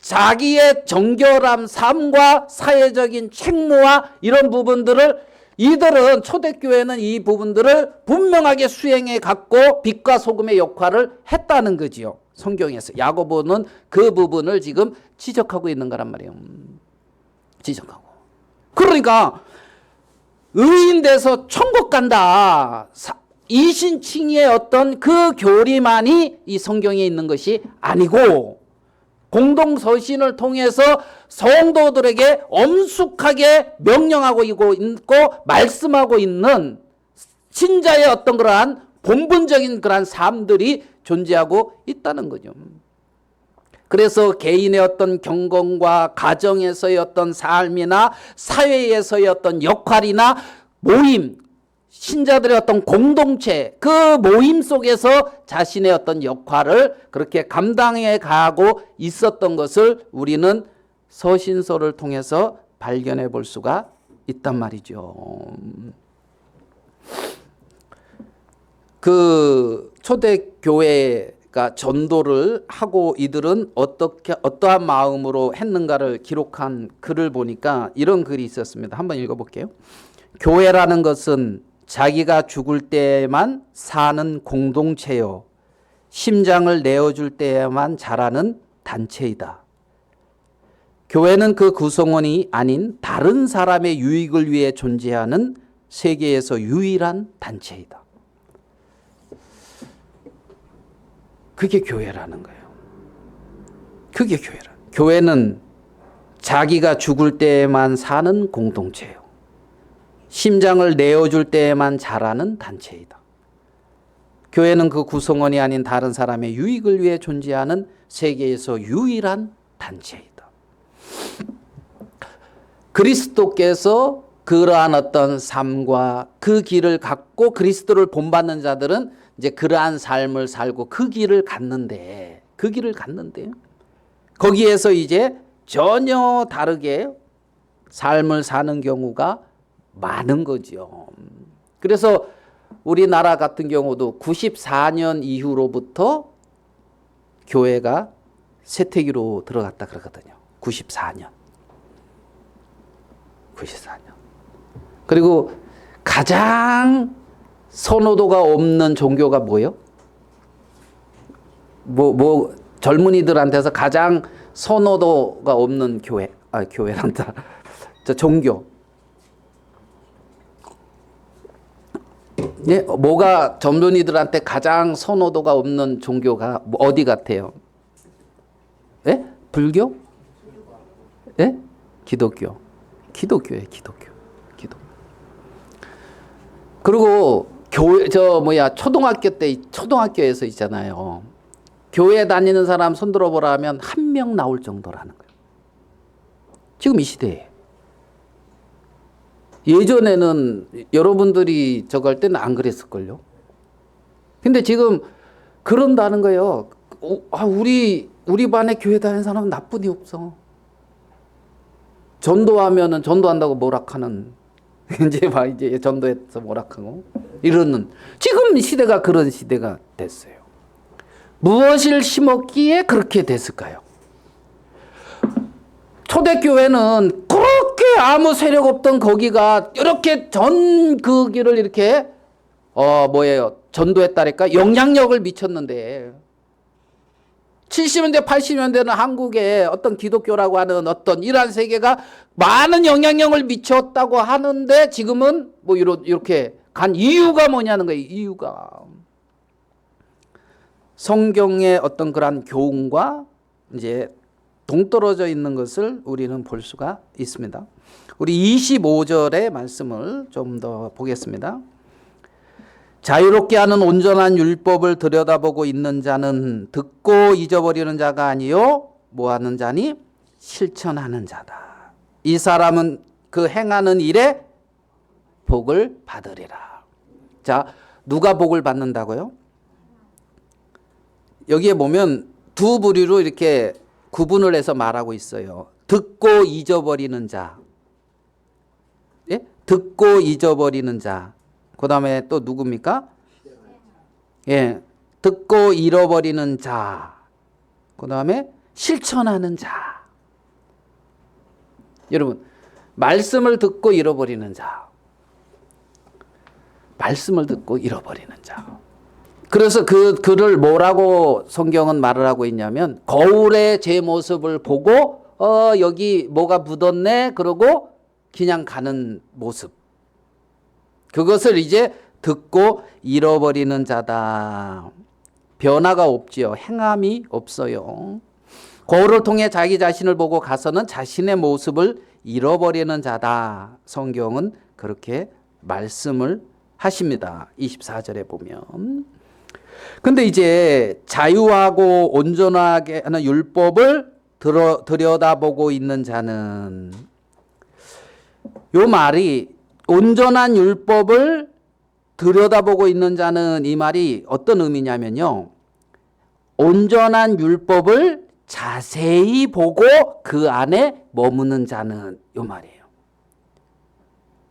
자기의 정결한 삶과 사회적인 책무와 이런 부분들을 이들은 초대교회는 이 부분들을 분명하게 수행해 갖고 빛과 소금의 역할을 했다는 거지요. 성경에서. 야고보는 그 부분을 지금 지적하고 있는 거란 말이에요. 지적하고. 그러니까 의인 돼서 천국 간다. 이신칭의의 어떤 그 교리만이 이 성경에 있는 것이 아니고 공동서신을 통해서 성도들에게 엄숙하게 명령하고 있고 말씀하고 있는 신자의 어떤 그러한 본분적인 그러한 삶들이 존재하고 있다는 거죠. 그래서 개인의 어떤 경건과 가정에서의 어떤 삶이나 사회에서의 어떤 역할이나 모임, 신자들의 어떤 공동체, 그 모임 속에서 자신의 어떤 역할을 그렇게 감당해 가고 있었던 것을 우리는 서신서를 통해서 발견해 볼 수가 있단 말이죠. 그 초대교회가 전도를 하고 이들은 어떠한 마음으로 했는가를 기록한 글을 보니까 이런 글이 있었습니다. 한번 읽어볼게요. 교회라는 것은 자기가 죽을 때에만 사는 공동체요. 심장을 내어줄 때에만 자라는 단체이다. 교회는 그 구성원이 아닌 다른 사람의 유익을 위해 존재하는 세계에서 유일한 단체이다. 그게 교회라는 거예요. 그게 교회라. 교회는 자기가 죽을 때에만 사는 공동체예요. 심장을 내어줄 때에만 자라는 단체이다. 교회는 그 구성원이 아닌 다른 사람의 유익을 위해 존재하는 세계에서 유일한 단체이다. 그리스도께서 그러한 어떤 삶과 그 길을 갖고 그리스도를 본받는 자들은 이제 그러한 삶을 살고 그 길을 갔는데 거기에서 이제 전혀 다르게 삶을 사는 경우가 많은 거죠. 그래서 우리나라 같은 경우도 94년 이후로부터 교회가 쇠퇴기로 들어갔다 그러거든요. 94년. 그리고 가장 선호도가 없는 종교가 뭐예요? 젊은이들한테서 가장 선호도가 없는 교회란다. 종교. 예, 뭐가 젊은이들한테 가장 선호도가 없는 종교가 어디 같아요? 예? 불교? 예? 기독교예요, 기독교. 그리고 초등학교에서 있잖아요. 교회 다니는 사람 손들어 보라면 한 명 나올 정도라는 거예요. 지금 이 시대에. 예전에는 여러분들이 저거 할 때는 안 그랬을걸요. 근데 지금 그런다는 거예요. 우리 반에 교회 다니는 사람은 나뿐이 없어. 전도하면은 전도한다고 모락하는, 이제 전도해서 모락하고 이러는, 지금 시대가 그런 시대가 됐어요. 무엇을 심었기에 그렇게 됐을까요? 초대교회는 그렇게 아무 세력 없던 거기가 이렇게 그 길을 이렇게 전도했다니까 영향력을 미쳤는데, 70년대 80년대는 한국에 어떤 기독교라고 하는 어떤 이러한 세계가 많은 영향력을 미쳤다고 하는데, 지금은 이렇게 간 이유가 뭐냐는 거예요. 이유가 성경의 어떤 그러한 교훈과 이제 동떨어져 있는 것을 우리는 볼 수가 있습니다. 우리 25절의 말씀을 좀 더 보겠습니다. 자유롭게 하는 온전한 율법을 들여다보고 있는 자는 듣고 잊어버리는 자가 아니요 뭐하는 자니? 실천하는 자다. 이 사람은 그 행하는 일에 복을 받으리라. 자, 누가 복을 받는다고요? 여기에 보면 두 부류로 이렇게 구분을 해서 말하고 있어요. 듣고 잊어버리는 자. 예? 듣고 잊어버리는 자. 그 다음에 또 누굽니까? 예. 듣고 잃어버리는 자. 그 다음에 실천하는 자. 여러분, 말씀을 듣고 잃어버리는 자. 말씀을 듣고 잃어버리는 자. 그래서 그를 뭐라고 성경은 말을 하고 있냐면, 거울에 제 모습을 보고 여기 뭐가 묻었네 그러고 그냥 가는 모습, 그것을 이제 듣고 잃어버리는 자다. 변화가 없지요. 행함이 없어요. 거울을 통해 자기 자신을 보고 가서는 자신의 모습을 잃어버리는 자다. 성경은 그렇게 말씀을 하십니다. 24절에 보면. 근데 이제 자유하고 온전하게 하는 율법을 들여다보고 있는 자는, 요 말이 온전한 율법을 들여다보고 있는 자는, 이 말이 어떤 의미냐면요, 온전한 율법을 자세히 보고 그 안에 머무는 자는, 요 말이에요.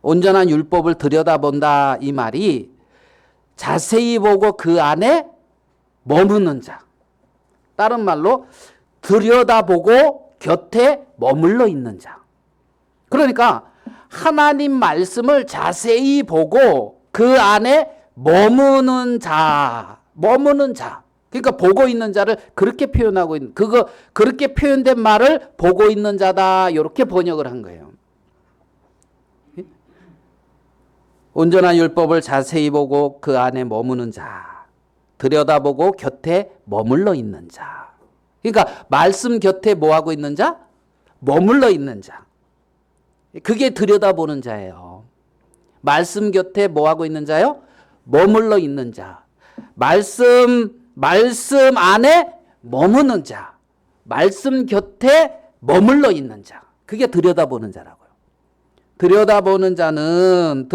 온전한 율법을 들여다본다, 이 말이 자세히 보고 그 안에 머무는 자. 다른 말로 들여다보고 곁에 머물러 있는 자. 그러니까 하나님 말씀을 자세히 보고 그 안에 머무는 자. 그러니까 보고 있는 자를 그렇게 표현하고 있는, 그렇게 표현된 말을 보고 있는 자다. 이렇게 번역을 한 거예요. 온전한 율법을 자세히 보고 그 안에 머무는 자. 들여다보고 곁에 머물러 있는 자. 그러니까 말씀 곁에 뭐 하고 있는 자? 머물러 있는 자. 그게 들여다보는 자예요. 말씀 곁에 뭐 하고 있는 자요? 머물러 있는 자. 말씀 안에 머무는 자. 말씀 곁에 머물러 있는 자. 그게 들여다보는 자라고요. 들여다보는 자는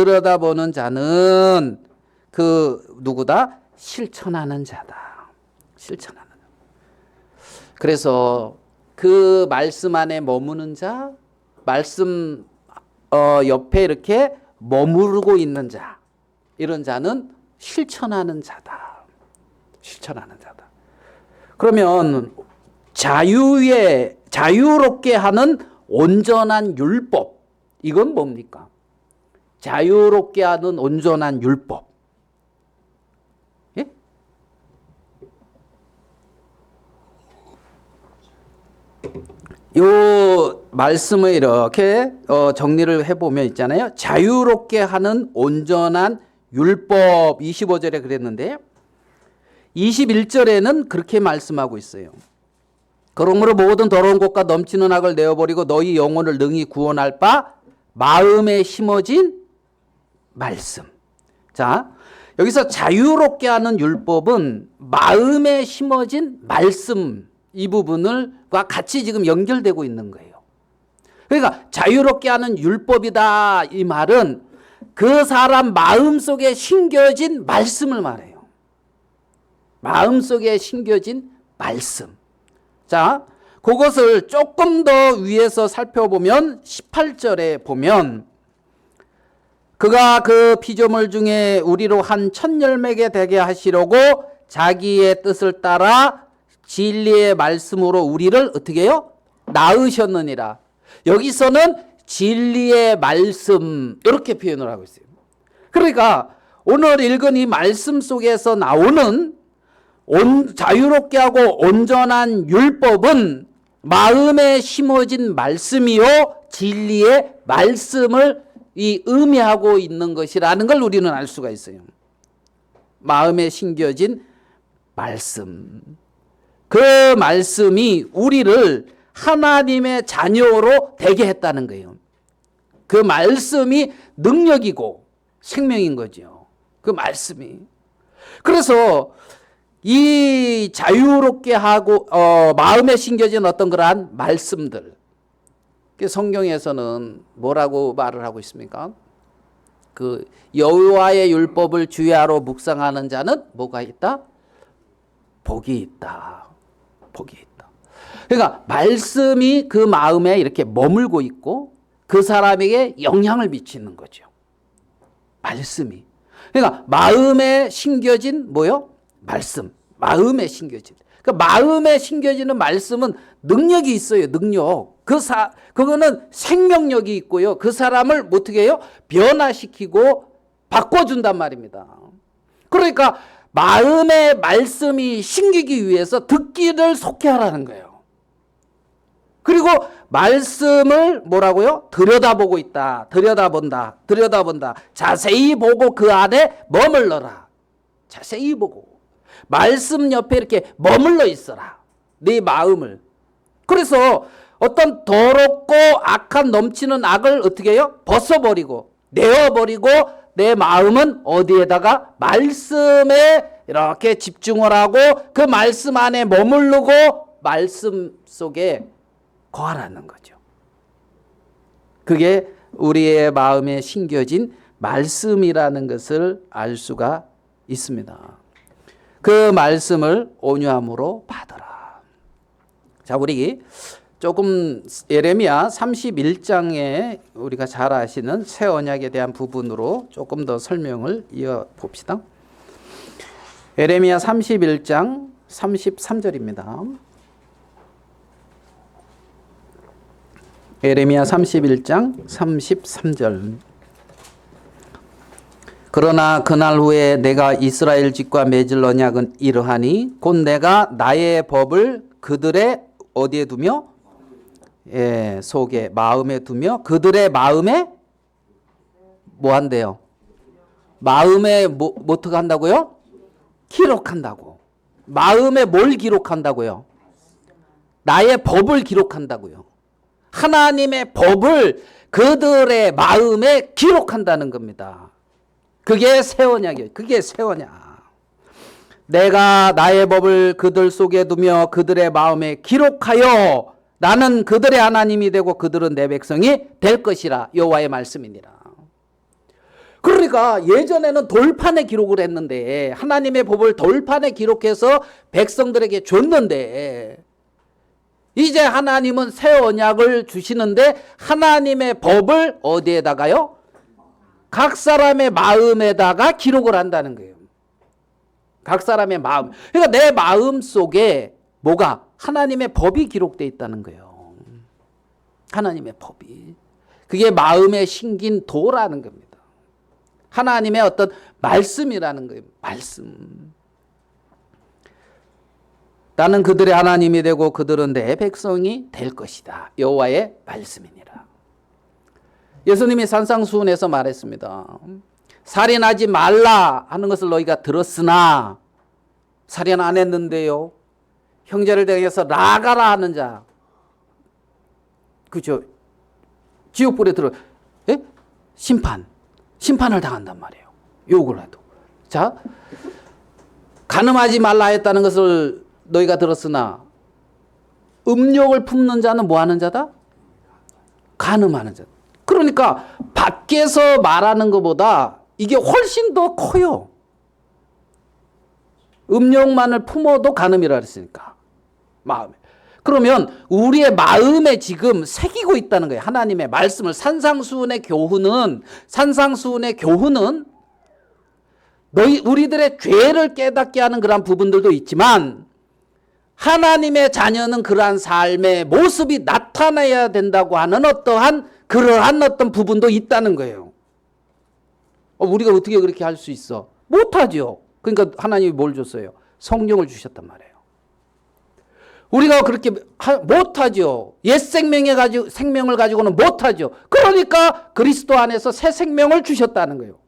그 누구다? 실천하는 자다. 실천하는 자. 그래서 그 말씀 안에 머무는 자, 말씀 옆에 이렇게 머무르고 있는 자, 이런 자는 실천하는 자다. 실천하는 자다. 그러면 자유롭게 하는 온전한 율법. 이건 뭡니까? 자유롭게 하는 온전한 율법. 예? 요 말씀을 이렇게 정리를 해보면 있잖아요. 자유롭게 하는 온전한 율법 25절에 그랬는데 21절에는 그렇게 말씀하고 있어요. 그러므로 모든 더러운 것과 넘치는 악을 내어버리고 너희 영혼을 능히 구원할 바 마음에 심어진 말씀. 자, 여기서 자유롭게 하는 율법은 마음에 심어진 말씀 이 부분을과 같이 지금 연결되고 있는 거예요. 그러니까 자유롭게 하는 율법이다 이 말은 그 사람 마음속에 심겨진 말씀을 말해요. 마음속에 심겨진 말씀. 자, 그것을 조금 더 위에서 살펴보면 18절에 보면 그가 그 피조물 중에 우리로 한 천 열매게 되게 하시려고 자기의 뜻을 따라 진리의 말씀으로 우리를 어떻게 해요? 낳으셨느니라. 여기서는 진리의 말씀 이렇게 표현을 하고 있어요. 그러니까 오늘 읽은 이 말씀 속에서 나오는 자유롭게 하고 온전한 율법은 마음에 심어진 말씀이요 진리의 말씀을 의미하고 있는 것이라는 걸 우리는 알 수가 있어요. 마음에 심겨진 말씀. 그 말씀이 우리를 하나님의 자녀로 되게 했다는 거예요. 그 말씀이 능력이고 생명인 거죠. 그 말씀이. 그래서 이 자유롭게 하고 마음에 심겨진 어떤 그러한 말씀들. 성경에서는 뭐라고 말을 하고 있습니까? 그 여호와의 율법을 주야로 묵상하는 자는 뭐가 있다? 복이 있다. 복이 있다. 그러니까 말씀이 그 마음에 이렇게 머물고 있고 그 사람에게 영향을 미치는 거죠. 말씀이. 그러니까 마음에 심겨진 뭐요? 말씀. 마음에 심겨진. 그러니까 마음에 심겨지는 말씀은 능력이 있어요. 능력. 그거는 생명력이 있고요. 그 사람을 어떻게 해요? 변화시키고 바꿔준단 말입니다. 그러니까 마음의 말씀이 심기기 위해서 듣기를 속히 하라는 거예요. 그리고 말씀을 뭐라고요? 들여다보고 있다. 들여다본다. 자세히 보고 그 안에 머물러라. 자세히 보고. 말씀 옆에 이렇게 머물러 있어라. 네 마음을. 그래서 어떤 더럽고 악한 넘치는 악을 어떻게 해요? 벗어버리고 내어버리고 내 마음은 어디에다가 말씀에 이렇게 집중을 하고 그 말씀 안에 머무르고 말씀 속에 거하라는 거죠. 그게 우리의 마음에 심겨진 말씀이라는 것을 알 수가 있습니다. 그 말씀을 온유함으로 받으라. 자, 우리 조금 예레미야 31장에 우리가 잘 아시는 새 언약에 대한 부분으로 조금 더 설명을 이어봅시다. 예레미야 31장 33절입니다. 예레미야 31장 33절. 그러나 그날 후에 내가 이스라엘 집과 맺을 언약은 이러하니 곧 내가 나의 법을 그들의 어디에 두며 속에 마음에 두며 그들의 마음에 뭐 한대요? 마음에 어떻게 한다고요? 기록한다고. 마음에 뭘 기록한다고요? 나의 법을 기록한다고요. 하나님의 법을 그들의 마음에 기록한다는 겁니다. 그게 새 언약이에요. 그게 새 언약. 내가 나의 법을 그들 속에 두며 그들의 마음에 기록하여 나는 그들의 하나님이 되고 그들은 내 백성이 될 것이라. 여호와의 말씀이니라. 그러니까 예전에는 돌판에 기록을 했는데 하나님의 법을 돌판에 기록해서 백성들에게 줬는데 이제 하나님은 새 언약을 주시는데 하나님의 법을 어디에다가요? 각 사람의 마음에다가 기록을 한다는 거예요. 각 사람의 마음. 그러니까 내 마음 속에 뭐가? 하나님의 법이 기록되어 있다는 거예요. 하나님의 법이. 그게 마음에 심긴 도라는 겁니다. 하나님의 어떤 말씀이라는 거예요. 말씀. 나는 그들의 하나님이 되고 그들은 내 백성이 될 것이다. 여호와의 말씀이니라. 예수님이 산상수훈에서 말했습니다. 살인하지 말라 하는 것을 너희가 들었으나 살인 안 했는데요. 형제를 대해서 나가라 하는 자. 그죠? 지옥불에 들어. 예? 심판을 당한단 말이에요. 욕을 해도. 자, 간음하지 말라 했다는 것을 너희가 들었으나 음욕을 품는 자는 뭐 하는 자다? 간음하는 자. 그러니까 밖에서 말하는 것보다 이게 훨씬 더 커요. 음욕만을 품어도 간음이라 그랬으니까. 마음에. 그러면 우리의 마음에 지금 새기고 있다는 거예요. 하나님의 말씀을. 산상수훈의 교훈은 우리들의 죄를 깨닫게 하는 그런 부분들도 있지만 하나님의 자녀는 그러한 삶의 모습이 나타나야 된다고 하는 그러한 어떤 부분도 있다는 거예요. 우리가 어떻게 그렇게 할 수 있어? 못하죠. 그러니까 하나님이 뭘 줬어요? 성령을 주셨단 말이에요. 우리가 그렇게 못하죠. 옛 생명을 가지고는 못하죠. 그러니까 그리스도 안에서 새 생명을 주셨다는 거예요.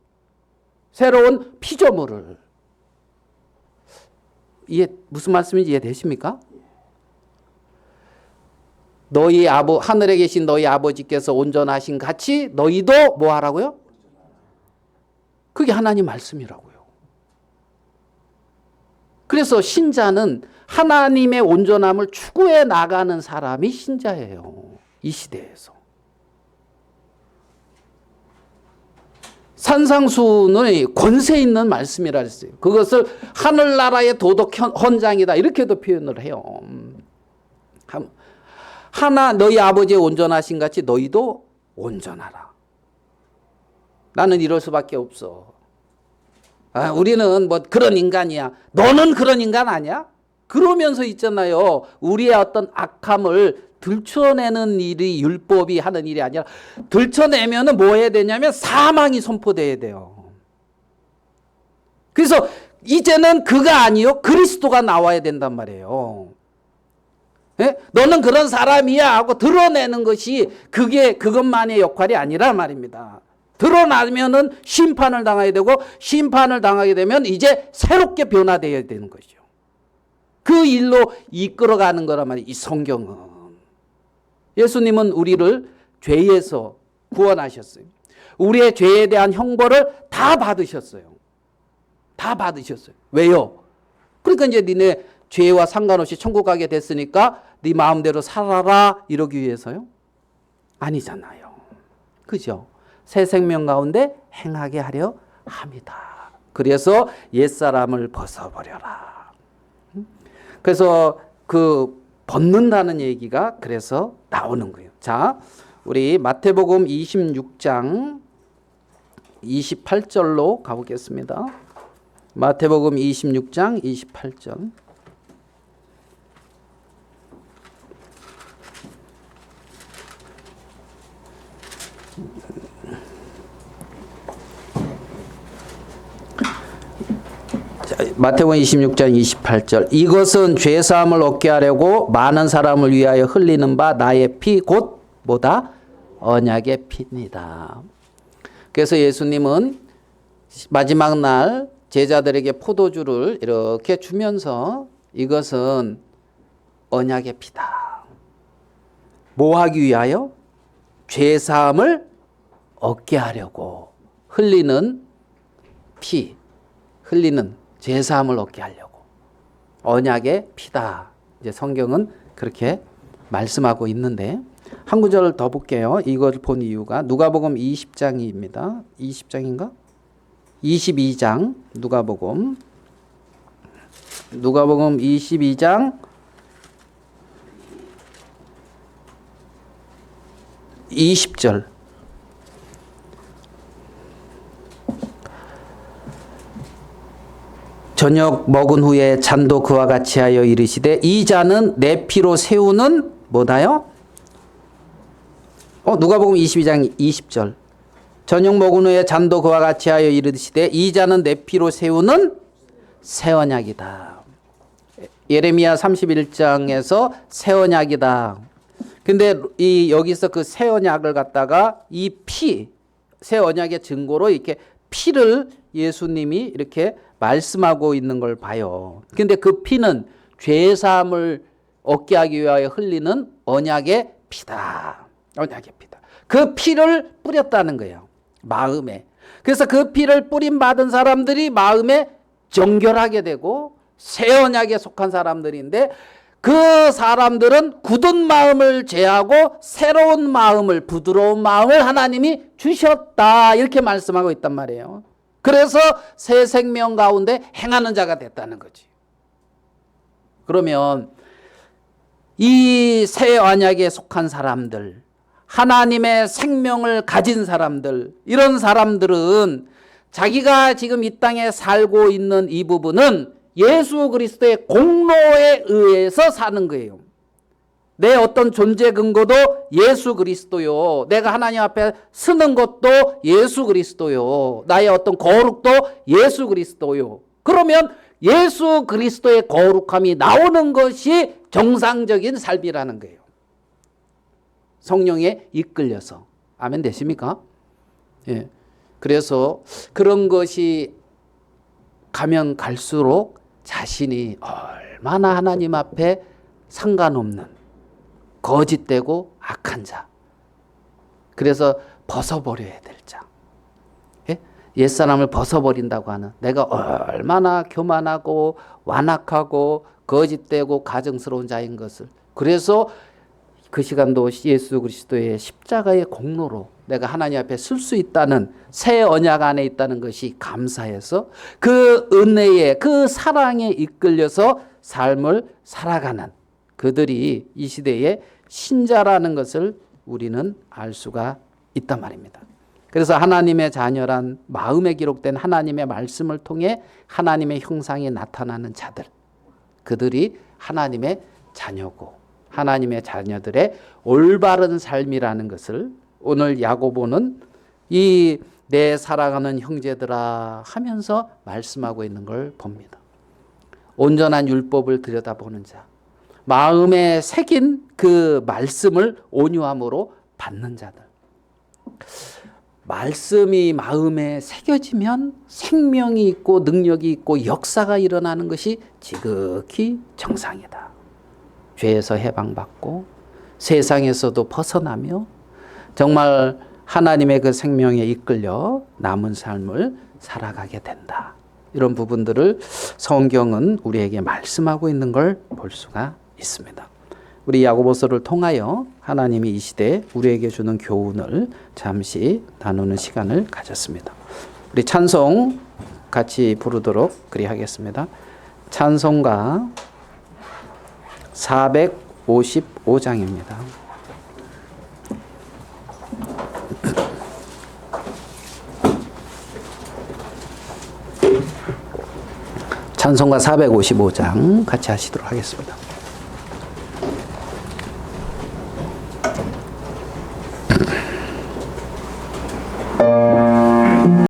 새로운 피조물을. 무슨 말씀인지 이해되십니까? 하늘에 계신 너희 아버지께서 온전하신 같이 너희도 뭐 하라고요? 그게 하나님 말씀이라고요. 그래서 신자는 하나님의 온전함을 추구해 나가는 사람이 신자예요. 이 시대에서. 산상수훈의 권세 있는 말씀이라 했어요. 그것을 하늘나라의 도덕 헌장이다 이렇게도 표현을 해요. 너희 아버지의 온전하신 같이 너희도 온전하라. 나는 이럴 수밖에 없어. 우리는 뭐 그런 인간이야. 너는 그런 인간 아니야? 그러면서 있잖아요. 우리의 어떤 악함을 들춰내는 일이 율법이 하는 일이 아니라 들춰내면은 뭐 해야 되냐면 사망이 선포돼야 돼요. 그래서 이제는 그가 아니요 그리스도가 나와야 된단 말이에요. 예? 너는 그런 사람이야 하고 드러내는 것이 그것만의 역할이 아니란 말입니다. 드러나면은 심판을 당하게 되고 심판을 당하게 되면 이제 새롭게 변화되어야 되는 것이죠. 그 일로 이끌어가는 거란 말이에요. 이 성경은. 예수님은 우리를 죄에서 구원하셨어요. 우리의 죄에 대한 형벌을 다 받으셨어요. 다 받으셨어요. 왜요? 그러니까 이제 니네 죄와 상관없이 천국 가게 됐으니까 네 마음대로 살아라 이러기 위해서요? 아니잖아요. 그죠? 새 생명 가운데 행하게 하려 합니다. 그래서 옛사람을 벗어버려라. 그래서 벗는다는 얘기가 그래서 나오는 거예요. 자, 우리 마태복음 26장 28절로 가보겠습니다. 마태복음 26장 28절. 마태복음 26장 28절. 이것은 죄사함을 얻게 하려고 많은 사람을 위하여 흘리는 바 나의 피 곧 뭐다? 언약의 피입니다. 그래서 예수님은 마지막 날 제자들에게 포도주를 이렇게 주면서 이것은 언약의 피다. 뭐 하기 위하여? 죄사함을 얻게 하려고 흘리는 피, 흘리는 죄사함을 얻게 하려고 언약의 피다. 이제 성경은 그렇게 말씀하고 있는데 한 구절을 더 볼게요. 이걸 본 이유가 누가복음 20장입니다. 20장인가? 22장 누가복음 22장 20절. 저녁 먹은 후에 잔도 그와 같이 하여 이르시되 이 잔은 내 피로 세우는 뭐다요? 누가복음 22장 20절. 저녁 먹은 후에 잔도 그와 같이 하여 이르시되 이 잔은 내 피로 세우는 새 언약이다. 예레미야 31장에서 새 언약이다. 근데 여기서 그 새 언약을 갖다가 이 피, 새 언약의 증거로 이렇게 피를 예수님이 이렇게 말씀하고 있는 걸 봐요. 근데 그 피는 죄 사함을 얻게 하기 위하여 흘리는 언약의 피다. 언약의 피다. 그 피를 뿌렸다는 거예요. 마음에. 그래서 그 피를 뿌림 받은 사람들이 마음에 정결하게 되고 새 언약에 속한 사람들인데 그 사람들은 굳은 마음을 제하고 새로운 마음을, 부드러운 마음을 하나님이 주셨다. 이렇게 말씀하고 있단 말이에요. 그래서 새 생명 가운데 행하는 자가 됐다는 거지. 그러면 이 새 언약에 속한 사람들, 하나님의 생명을 가진 사람들, 이런 사람들은 자기가 지금 이 땅에 살고 있는 이 부분은 예수 그리스도의 공로에 의해서 사는 거예요. 내 어떤 존재 근거도 예수 그리스도요. 내가 하나님 앞에 서는 것도 예수 그리스도요. 나의 어떤 거룩도 예수 그리스도요. 그러면 예수 그리스도의 거룩함이 나오는 것이 정상적인 삶이라는 거예요. 성령에 이끌려서. 아멘 되십니까? 예. 그래서 그런 것이 가면 갈수록 자신이 얼마나 하나님 앞에 상관없는 거짓되고 악한 자. 그래서 벗어버려야 될 자. 예? 옛사람을 벗어버린다고 하는 내가 얼마나 교만하고 완악하고 거짓되고 가증스러운 자인 것을. 그래서 그 시간도 예수 그리스도의 십자가의 공로로 내가 하나님 앞에 설 수 있다는 새 언약 안에 있다는 것이 감사해서 그 은혜에 그 사랑에 이끌려서 삶을 살아가는 그들이 이 시대의 신자라는 것을 우리는 알 수가 있단 말입니다. 그래서 하나님의 자녀란 마음에 기록된 하나님의 말씀을 통해 하나님의 형상이 나타나는 자들, 그들이 하나님의 자녀고 하나님의 자녀들의 올바른 삶이라는 것을 오늘 야고보는 이 내 사랑하는 형제들아 하면서 말씀하고 있는 걸 봅니다. 온전한 율법을 들여다보는 자, 마음에 새긴 그 말씀을 온유함으로 받는 자들. 말씀이 마음에 새겨지면 생명이 있고 능력이 있고 역사가 일어나는 것이 지극히 정상이다. 죄에서 해방받고 세상에서도 벗어나며 정말 하나님의 그 생명에 이끌려 남은 삶을 살아가게 된다. 이런 부분들을 성경은 우리에게 말씀하고 있는 걸 볼 수가 있습니다. 우리 야고보서를 통하여 하나님이 이 시대에 우리에게 주는 교훈을 잠시 나누는 시간을 가졌습니다. 우리 찬송 같이 부르도록 그리하겠습니다. 찬송가 455장입니다. 찬송가 455장 같이 하시도록 하겠습니다.